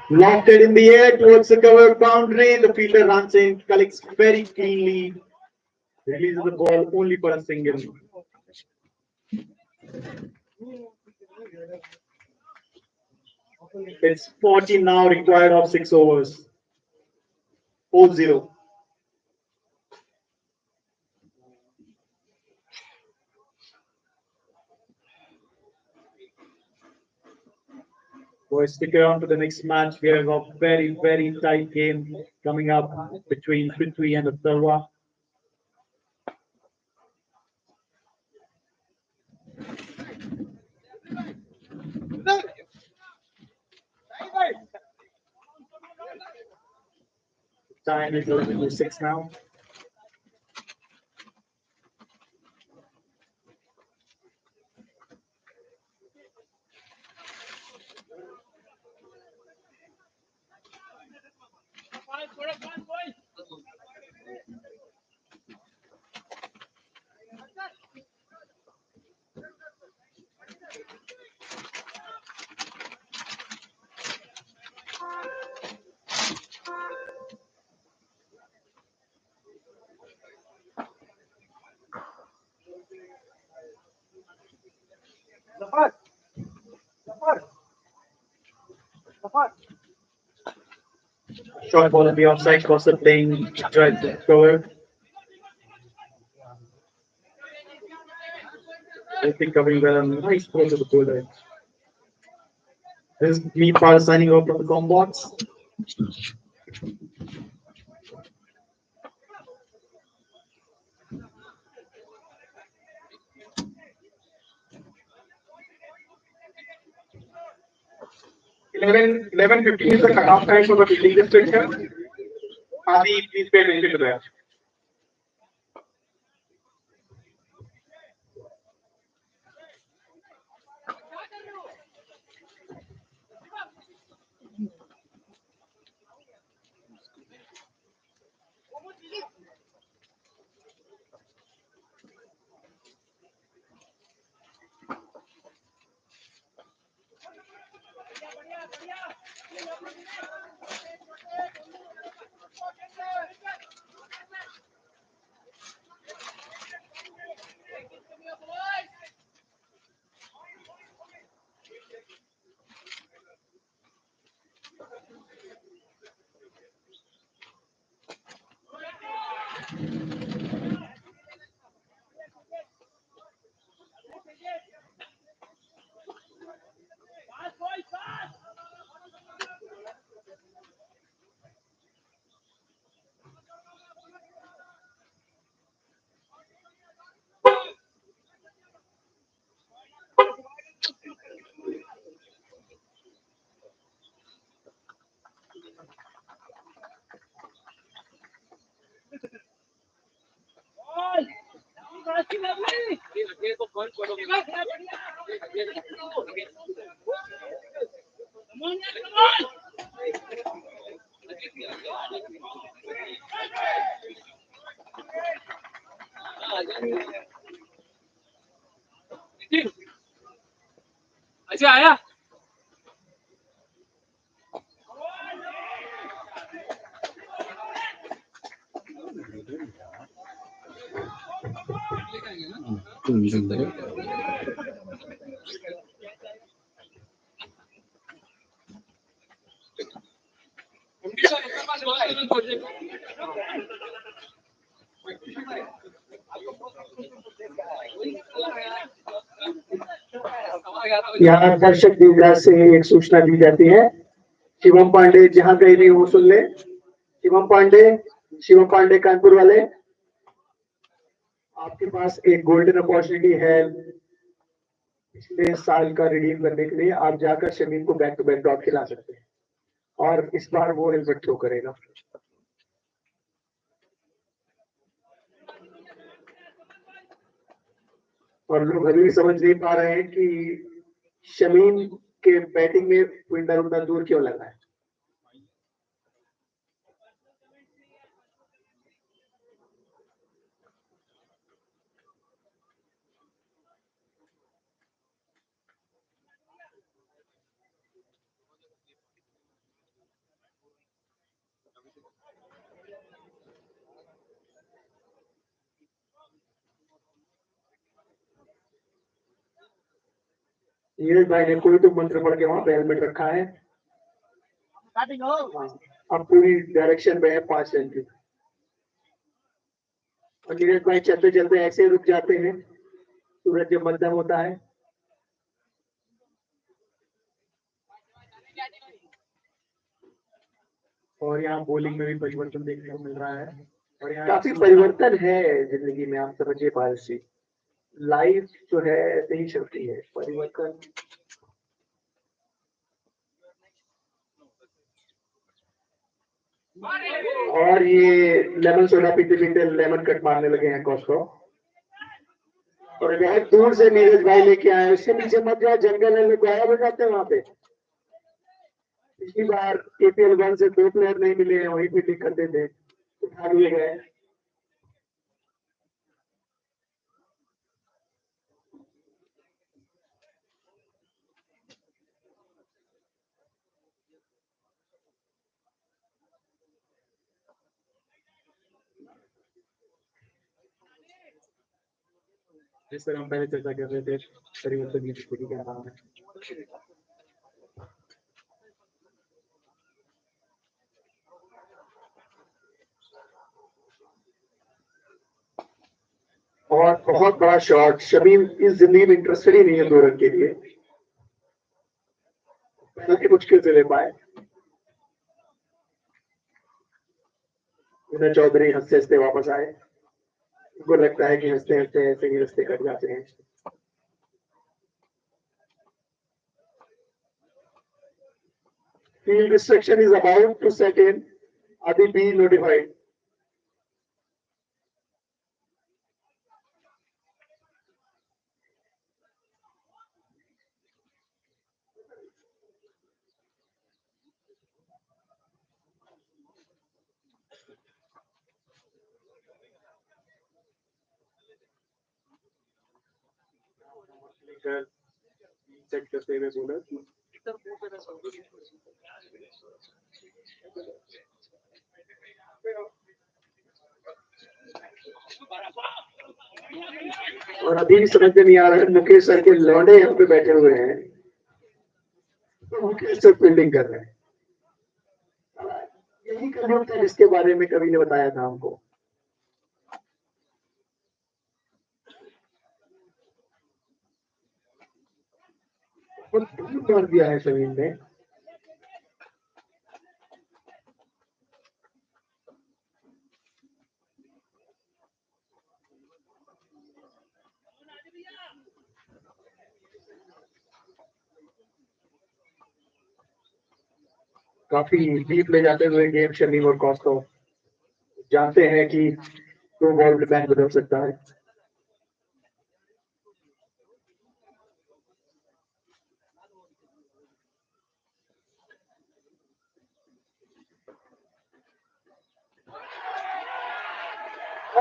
Lofted in the air towards the cover boundary. The fielder runs in, collects very cleanly, releases the ball only for a single. It's 40 now, required of 6 overs. 4-0. Boys, stick around to the next match. We have a very, very tight game coming up between Prithvi and Atharva. Time is 11:06 now. Short ball on the offside, Costa playing right cover. I think covering well, a nice ball to the bowler. This is me Paul signing off from the com box. Eleven 15 is the cutoff time for the fielding restriction. Adi, please pay attention to that. अच्छा आया यहाँ दर्शक दीर्घा से एक सूचना दी जाती है। शिवम पांडे जहाँ कहीं भी हो सुन ले। शिवम पांडे कानपुर वाले, आपके पास एक गोल्डन अपॉर्चुनिटी है पिछले साल का रिडीम करने के लिए। आप जाकर शमीम को बैक टू बैक ड्रॉप खिला सकते हैं और इस बार वो हेलमेट थ्रो करेगा। और लोग अभी भी समझ नहीं पा रहे हैं कि शमीम के बैटिंग में विंडर उतना दूर क्यों लगा है। नीरज भाई ने कोई तो मंत्र पढ़ के वहां पे हेलमेट रखा है। अब पूरी डायरेक्शन में है 5 रन की। और नीरज भाई चलते चलते ऐसे रुक जाते हैं सूरज जब मध्यम होता है। और यहाँ बॉलिंग में भी परिवर्तन देखने को मिल रहा है और यहाँ काफी परिवर्तन है जिंदगी में, आप समझिए पारसी। लाइफ जो है ऐसे ही चलती है, परिवर्तन। और ये लेमन सोडा पीते पीते लेमन कट मारने लगे हैं कॉस्को। और बहुत दूर से नीरज भाई लेके आए, उसके पीछे मत जाओ, जंगल है, लोग गायब हो जाते हैं वहां पे। पिछली बार KPL 1 से 2 प्लेयर नहीं मिले हैं, वहीं पे टिक करते थे, उठा लिए गए। जिस तरह हम पहले चर्चा कर रहे थे, परिवर्तन की स्थिति क्या नाम है। और बहुत बड़ा शॉट। शमीम इस जिंदगी में इंटरेस्टेड ही नहीं है 2 रन के लिए, पहले मुश्किल से ले पाए। विनय चौधरी हंसते हंसते वापस आए। उनको लगता है कि हंसते हंसते ऐसे ही रास्ते कट जाते हैं। Field restriction is about to set in. Adi be notified. Set करते हुए बोलर और अभी भी समझ में नहीं आ रहा है, मुकेश सर के लौंडे यहाँ पे बैठे हुए हैं, तो मुकेश सर फील्डिंग कर रहे हैं। यही कहानी था जिसके बारे में कवि ने बताया था हमको। दूर मार दिया है जमीन ने। काफी डीप ले जाते हुए गेम शमीम और कॉस्को जानते हैं कि 2 बॉल बैन बदल सकता है।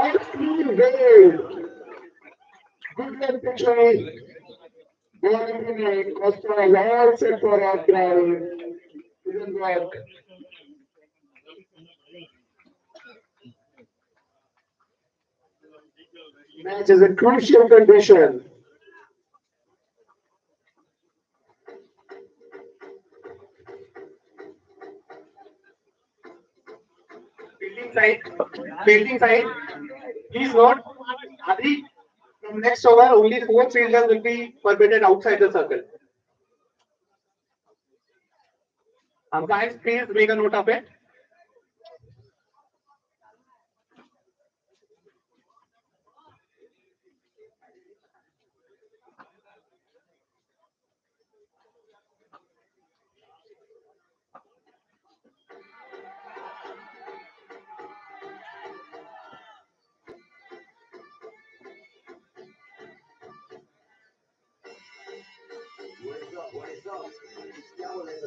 और clean ball. Good luck pitching. Ball in the net. Costa is all set for out drive. Didn't work. Match is a crucial condition. Fielding side, please note, Adi, from next over, only 4 fielders will be permitted outside the circle. Umpires, please make a note of it.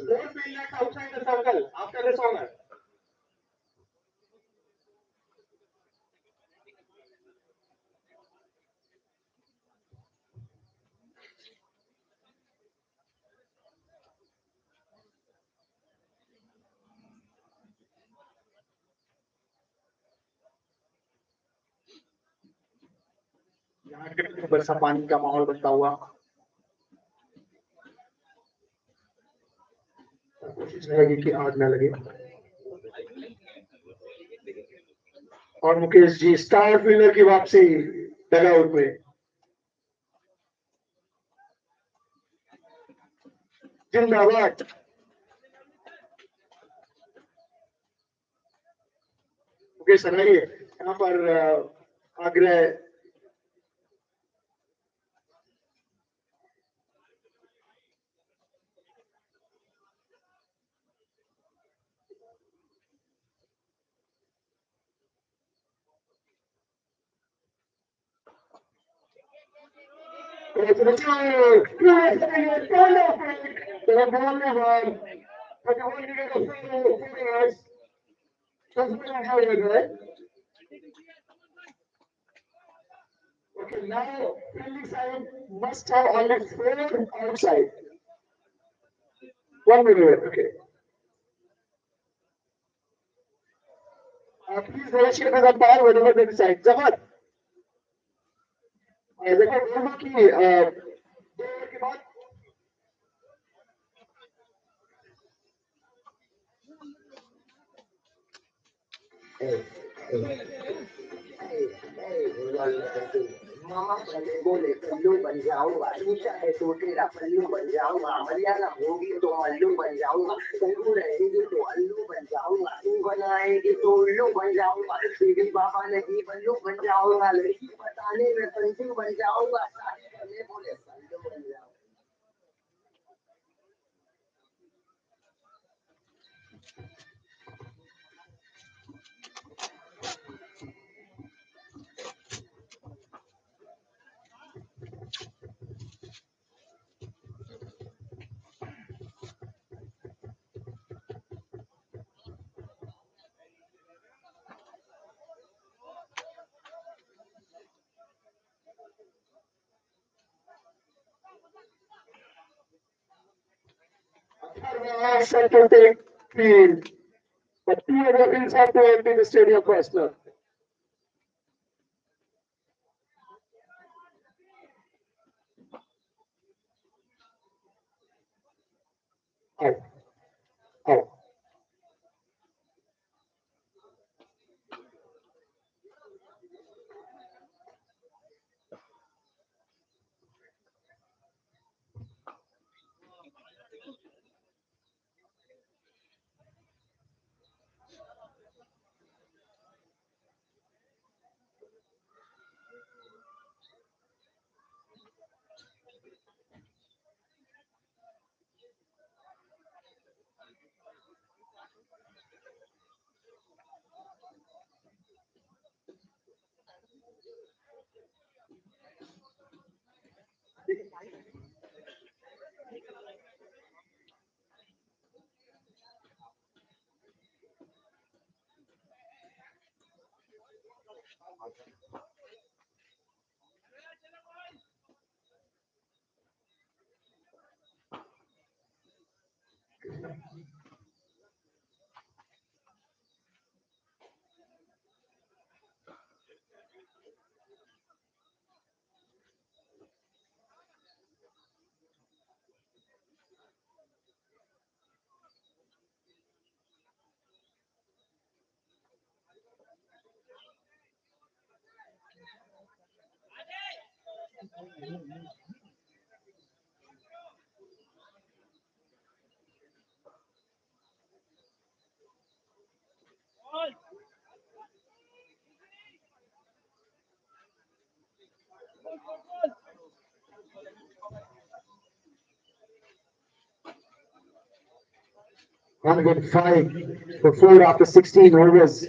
Four fielders outside the circle after this over. यहाँ बरसा पानी का माहौल बनता हुआ कोशिश रहेगी कि आग न लगे। और मुकेश जी स्टार फील्डर की वापसी डगआउट में। जिंदाबाद। मुकेश सर आइए यहाँ पर आग्रह Okay, now fielding side must have only 4 outside. 1 minute, okay. Please negotiate with umpire whenever they decide. Zafar. Zafar, बोलो कि 2 ओवर के बाद मामा पहले बोले पल्लू बन जाऊंगा, ऊंचा है तो तेरा पल्लू बन जाऊंगा, मलयालम होगी तो अल्लू बन जाऊंगा, तेलुगु रहेंगे तो अल्लू बन जाऊंगा, तू बनाएंगे तो उल्लू बन जाऊंगा, सीधी बाबा नहीं बल्लू बन जाऊंगा, लड़की बताने में पंचू बन जाऊंगा, शादी करने बोले पल्लू बन जाऊंगा। set to take field. But two other fields have to empty the stadium first now. Out. Out. Good five for 4 after 16 overs.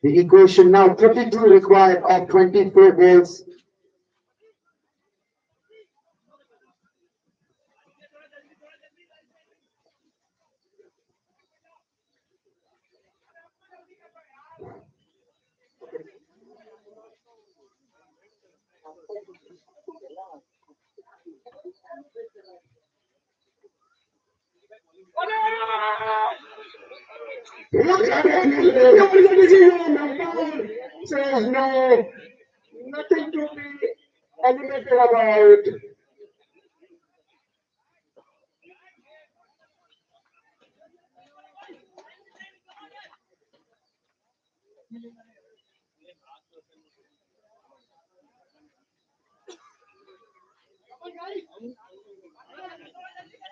The equation now 32 required of 24 balls. Look at it! Says no, nothing to be animated about.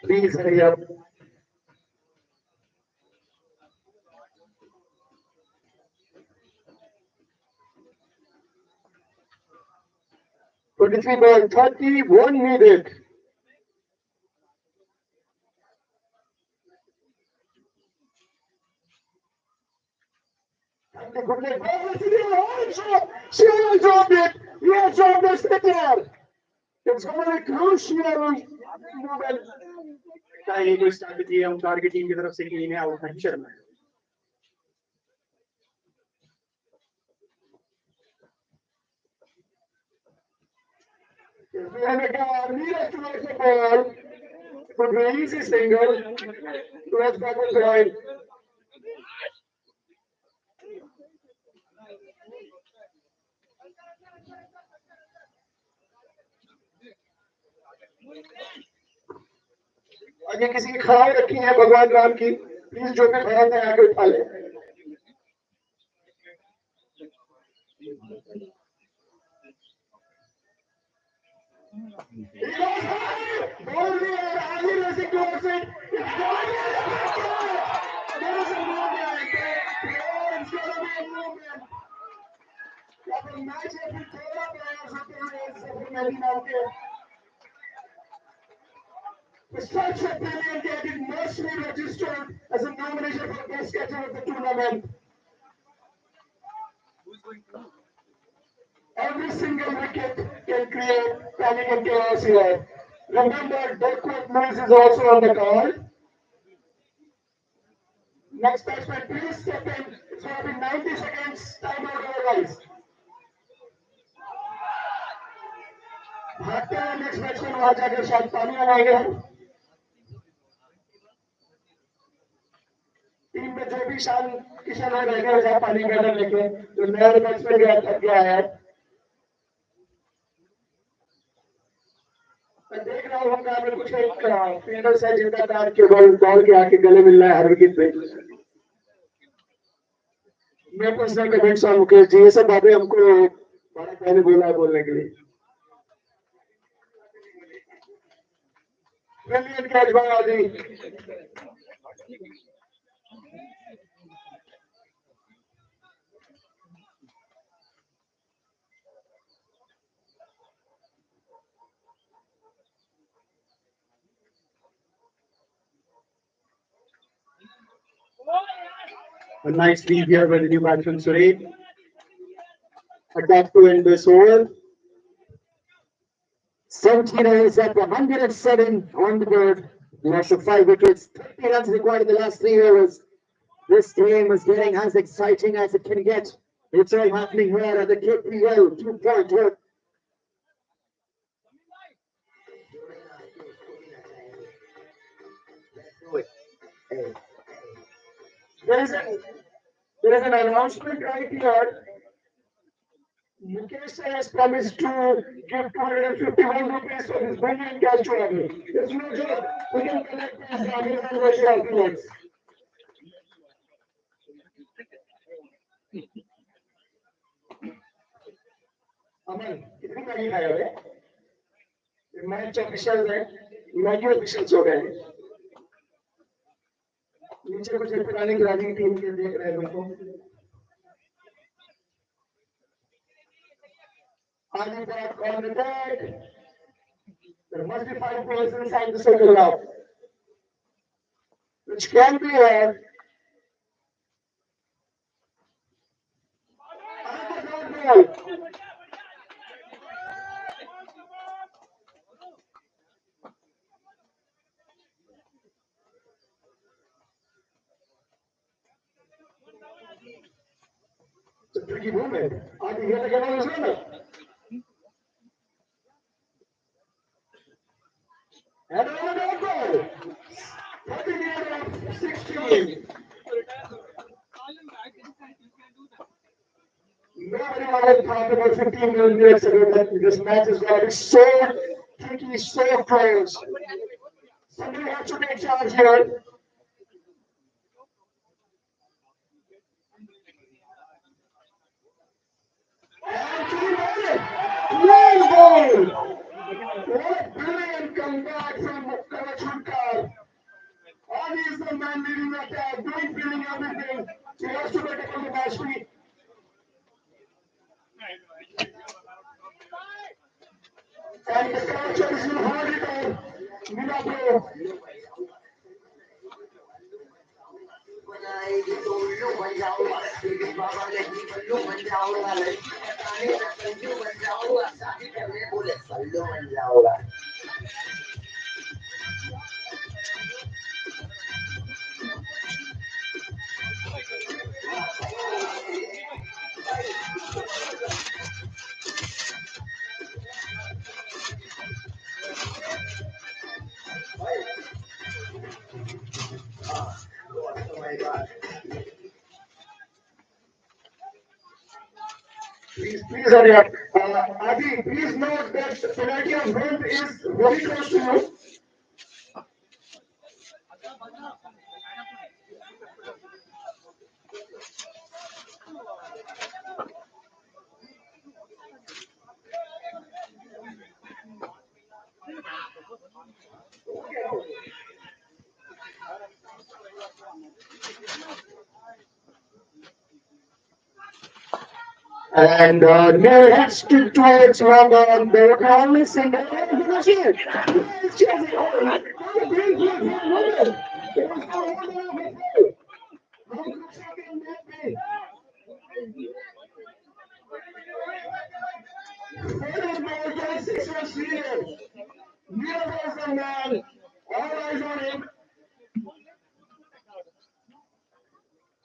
Please hurry up. Twenty-three ball, 31 needed. She dropped it. You have dropped the sticker. It's going to be crucial moment. ये कोई strategy है umpire की team की तरफ से कि इन्हें out नहीं करना है। Ball. Could be easy single. Towards backward line. अगर किसी की ख्याल रखी है भगवान राम की, प्लीज जो भी ख्याल है आगे उठा ले। The structure brilliant getting mostly registered as a nomination for best catcher of the tournament. Every single wicket can create panic and chaos here. Remember, backward moves is also on the card. Next batsman, please step in. It's going to be 90 seconds. Time out otherwise. भागते हैं next batsman वहां जाकर शायद पानी लगाएंगे हम. Team में जो भी शान किशन और रह गए हैं पानी बैटर लेके तो नया बैट्समैन गया थक गया है। मैं देख रहा हूँ हुंकार में कुछ एक फील्डर्स है जिनका तार के बॉल के आके गले मिल रहा है हर विकेट पे। मैं पर्सनल कमेंट्स हूँ मुकेश जी, ये सब बातें हमको बड़ा पहले बोला है बोलने के लिए। ब्रिलियंट कैच बाय आदि। A nice lead here by the new batsman Suresh. Attack to end this over. 17 runs at 107 on the board. Loss of 5 wickets. 30 runs required in the last 3 overs. This game is getting as exciting as it can get. It's all happening here at the KPL 2.0. There is an announcement right here. Mukesh has promised to give 251 rupees for this brilliant catch to Ravi. It's no joke. We can collect these Ravi and Russia afterwards. Aman, कितनी Maggi खाया है? Match official है, Maggi official हो गए। नीचे कुछ पुरानी गिरानी team के देख रहे हैं लोगों। Early back on the deck. There must be 5 balls inside the circle now. Which can be a ball. It's a tricky movement. Are we here to get on this runner? And another goal. 38 of 16. Nobody wanted to talk about 15 minutes ago that this match is going to be so tricky, so close. Somebody has to take charge here. And he made it. One goal. What a brilliant comeback from KAvach Hunkaar. Adi is the man leading the attack, doing feeling everything. He has to get up on the match feet. And the coaches will hold it on. Milagro. बनाएगी तो उल्लू बन जाऊंगा, क्योंकि बाबा ने ही बल्लू बन जाऊंगा, लड़की बताने का संजू बन जाऊंगा, शादी करने बोले सल्लू बन जाऊंगा। Oh my God. Please hurry up. Adi, please note that the penalty of Hind is very close to you. And next towards London, they were only single. It's Chelsea. Oh, what a great play from London. It was not one of the play. How could second that be? That is more than 6 runs needed. Neil was the man. All eyes on him.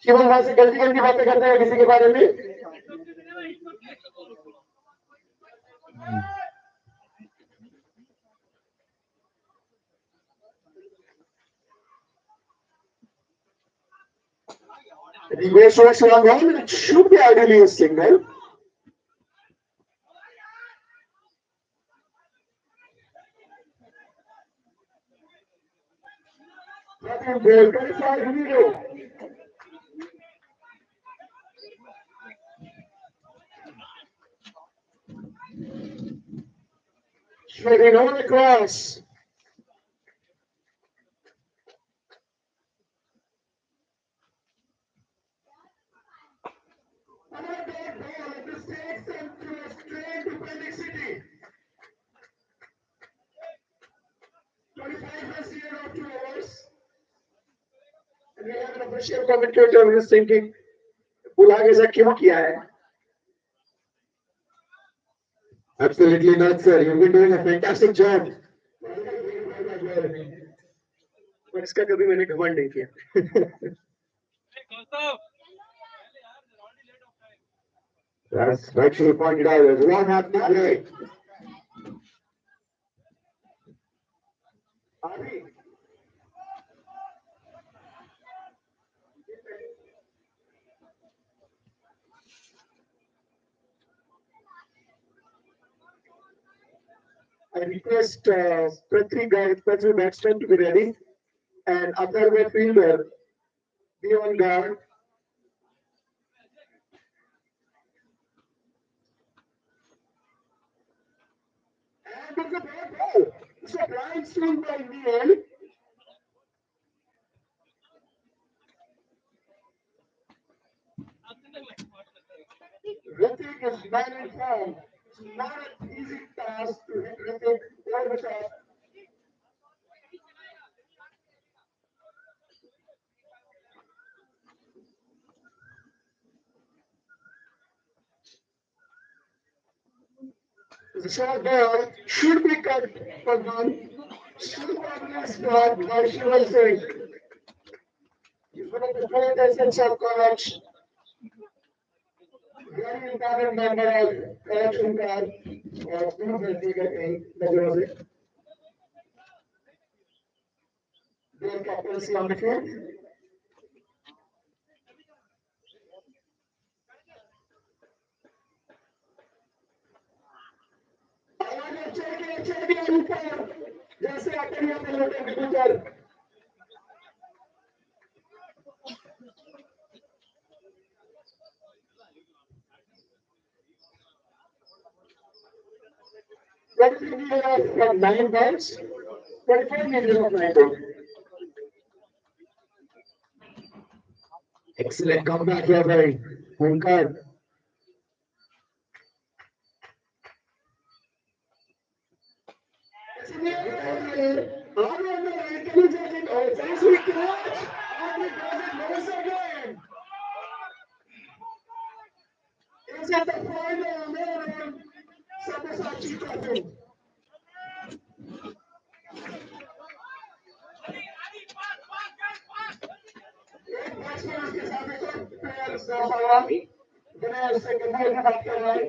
Shivam वहां से गलती गलती बातें करते हैं किसी के बारे में। He goes towards long on, it should be ideally a single. Goal 25-0. Shooting on across. Another ball at the state center straight to Penny City. 25 runs here of 2 overs. And we have an official commentator who is thinking, बुला के ऐसा क्यों किया है? Absolutely not, sir. You've been doing a fantastic job. पर इसका कभी मैंने घमंड नहीं किया. That's rightfully pointed out. There's one happening today. I request Prithvi batsman to be ready and other fielder be on guard. And it's a bad ball. It's a blind swing by Neil. Ritik is man in form. It's not an easy task to hit Ritik over the top. The short ball should be cut for one. Should probably start by Shiva Singh. He's one of the great essence of KAvach. Very important member of KAvach Hunkaar. Their captaincy on the field. जैसे आते हैं अपने लोटे के ऊपर from 9 balls, 25 meters of 9 balls. Excellent comeback here by Hunkaar. Is it the final man Ssbyasachi Trophy? एक batsman के साथ एक प्लेयर सवाल दिनेश से गंभीर की बात कर रहा है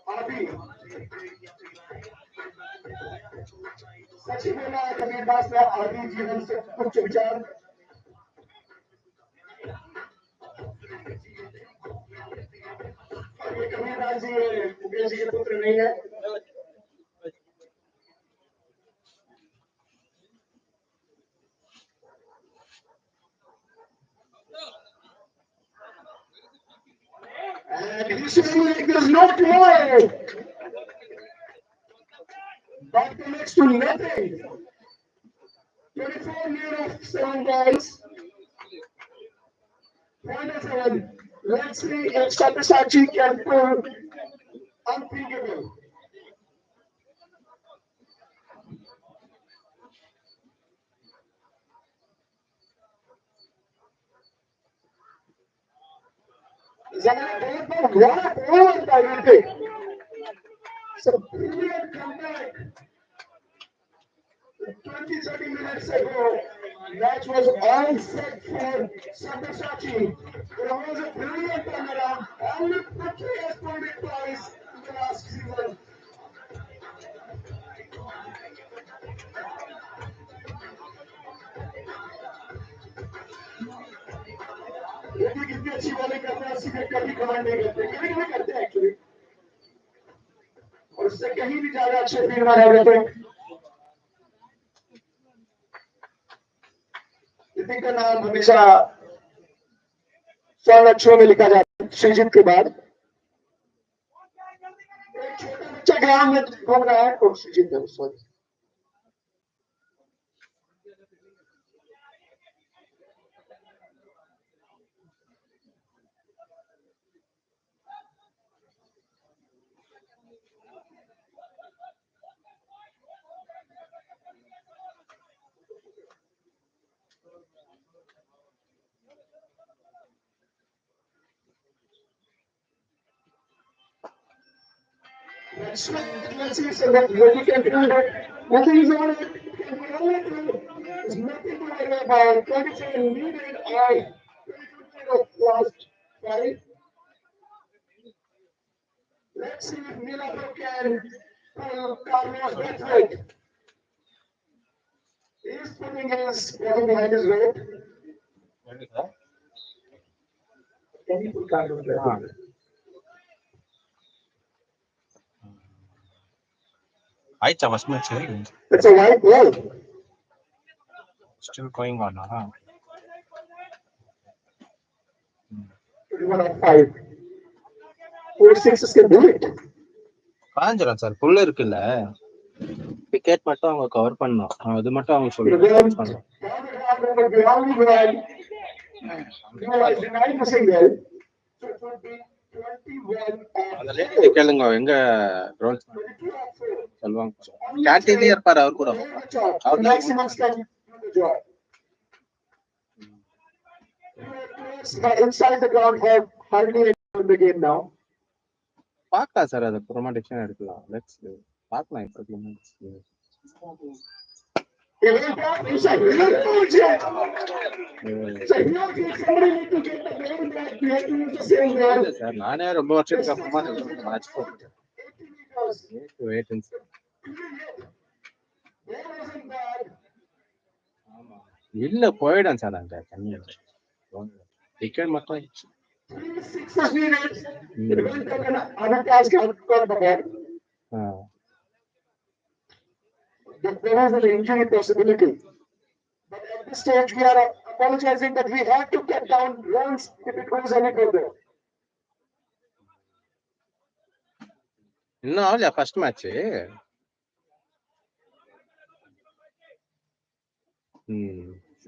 अभी सचिन बोला कबीर दास ने आदि जीवन से कुछ विचार ये कबीर दास जी मुकेश जी के पुत्र नहीं है and he's saying like there's no tomorrow. That connects to nothing. 24 near of 7 balls. -7. Let's see if Ssbyasachi can pull unthinkable. What a ball by Ritik. So brilliant comeback. 20-30 minutes ago, match was all set for Ssbyasachi. It was a brilliant turnaround. Only Prithvi has pulled it twice. last season. देखिए कितनी अच्छी bowling करते हैं, सीधे कभी command नहीं करते, कभी कभी करते हैं एक्चुअली, और उससे कहीं भी ज्यादा अच्छे फील्डर रह जाते हैं। ऋतिक का नाम हमेशा स्वर्ण अक्षरों में लिखा जाता है श्रीजीत के बाद। एक छोटा बच्चा ग्राउंड में घूम रहा है और श्रीजीत है, sorry. Let's see so that really can do that. Nothing is on it. There's nothing to worry about. 27 needed. I last 5. Let's see if Nilapur can pull Carlos Braithwaite. He's putting his body behind his weight. Can he pull Carlos Braithwaite? I was much. It's a white ball. Still going on, huh? 21 on 5. 4 6s can do it. காஞ்சிரும் sir புல்லு இருக்குல்ல wicket மட்டும் அவங்க cover பண்ணோம் அது மட்டும் அவங்க சொல்லுவாங்க கேளுங்க எங்க சொல்லுவாங்க கேன்டீன்லயே இருப்பாரு அவர் கூட inside the ground have hardly in the game now. பார்க்கலாம் சார் அது ப்ரொமோஷன் எடுக்கலாம் லெட்ஸ் பார்க்கலாம் இப்போ சார் நானே ரொம்ப வருஷத்துக்கு அப்புறமா மேட்ச் போட்டேன் இல்ல போயிடும் சார் அங்க தண்ணி டிக்கெட் மட்டும் There is an injury possibility. But at this stage, we are apologizing that we have to cut down runs if it goes any further. இன்னும் ஆகலையா ஃபர்ஸ்ட் மேட்ச்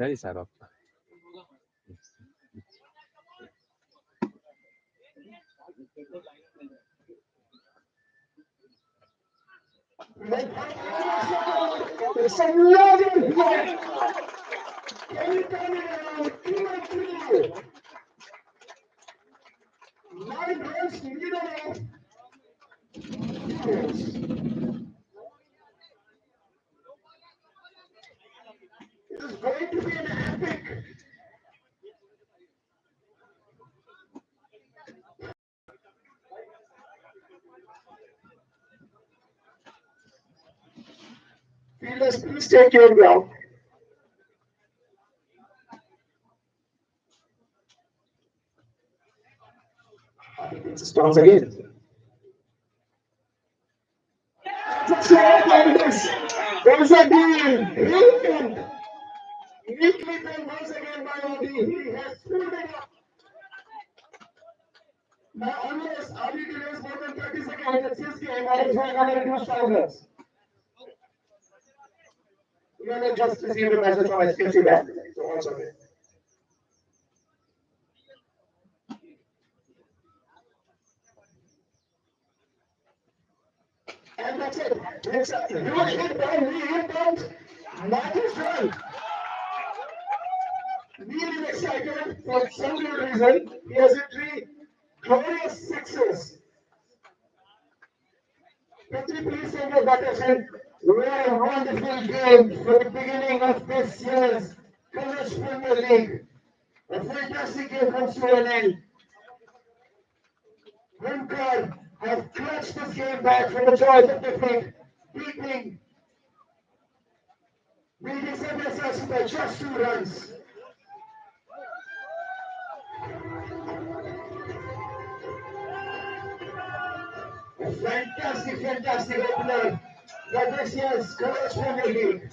சரி sir okay It's a lot of blood. Can you turn it around? 2-3. 9 runs needed off. It is going to be an epic. Fielders, please take your ground. Starts again. There is a deal. Neatly done once again by Adi. He has pulled it up. Now, unless Adi delays more than 30 seconds, it's his game. I is going to reduce 5 runs. You know, just received a message from SPC Bank. So, also there. And that's it. It's a huge hit by Lee Hilton. Not his run. Lee is excited for some good reason. He has hit 3 glorious sixes. Petri, please take your attention. We are a wonderful game for the beginning of this year's KAVACH Premier League. A fantastic game comes to an end. Hunkaar has clutched this game back from the jaws of defeat, beating Ssbyasachi by just 2 runs. A fantastic opener for this year's KAvach Premier League.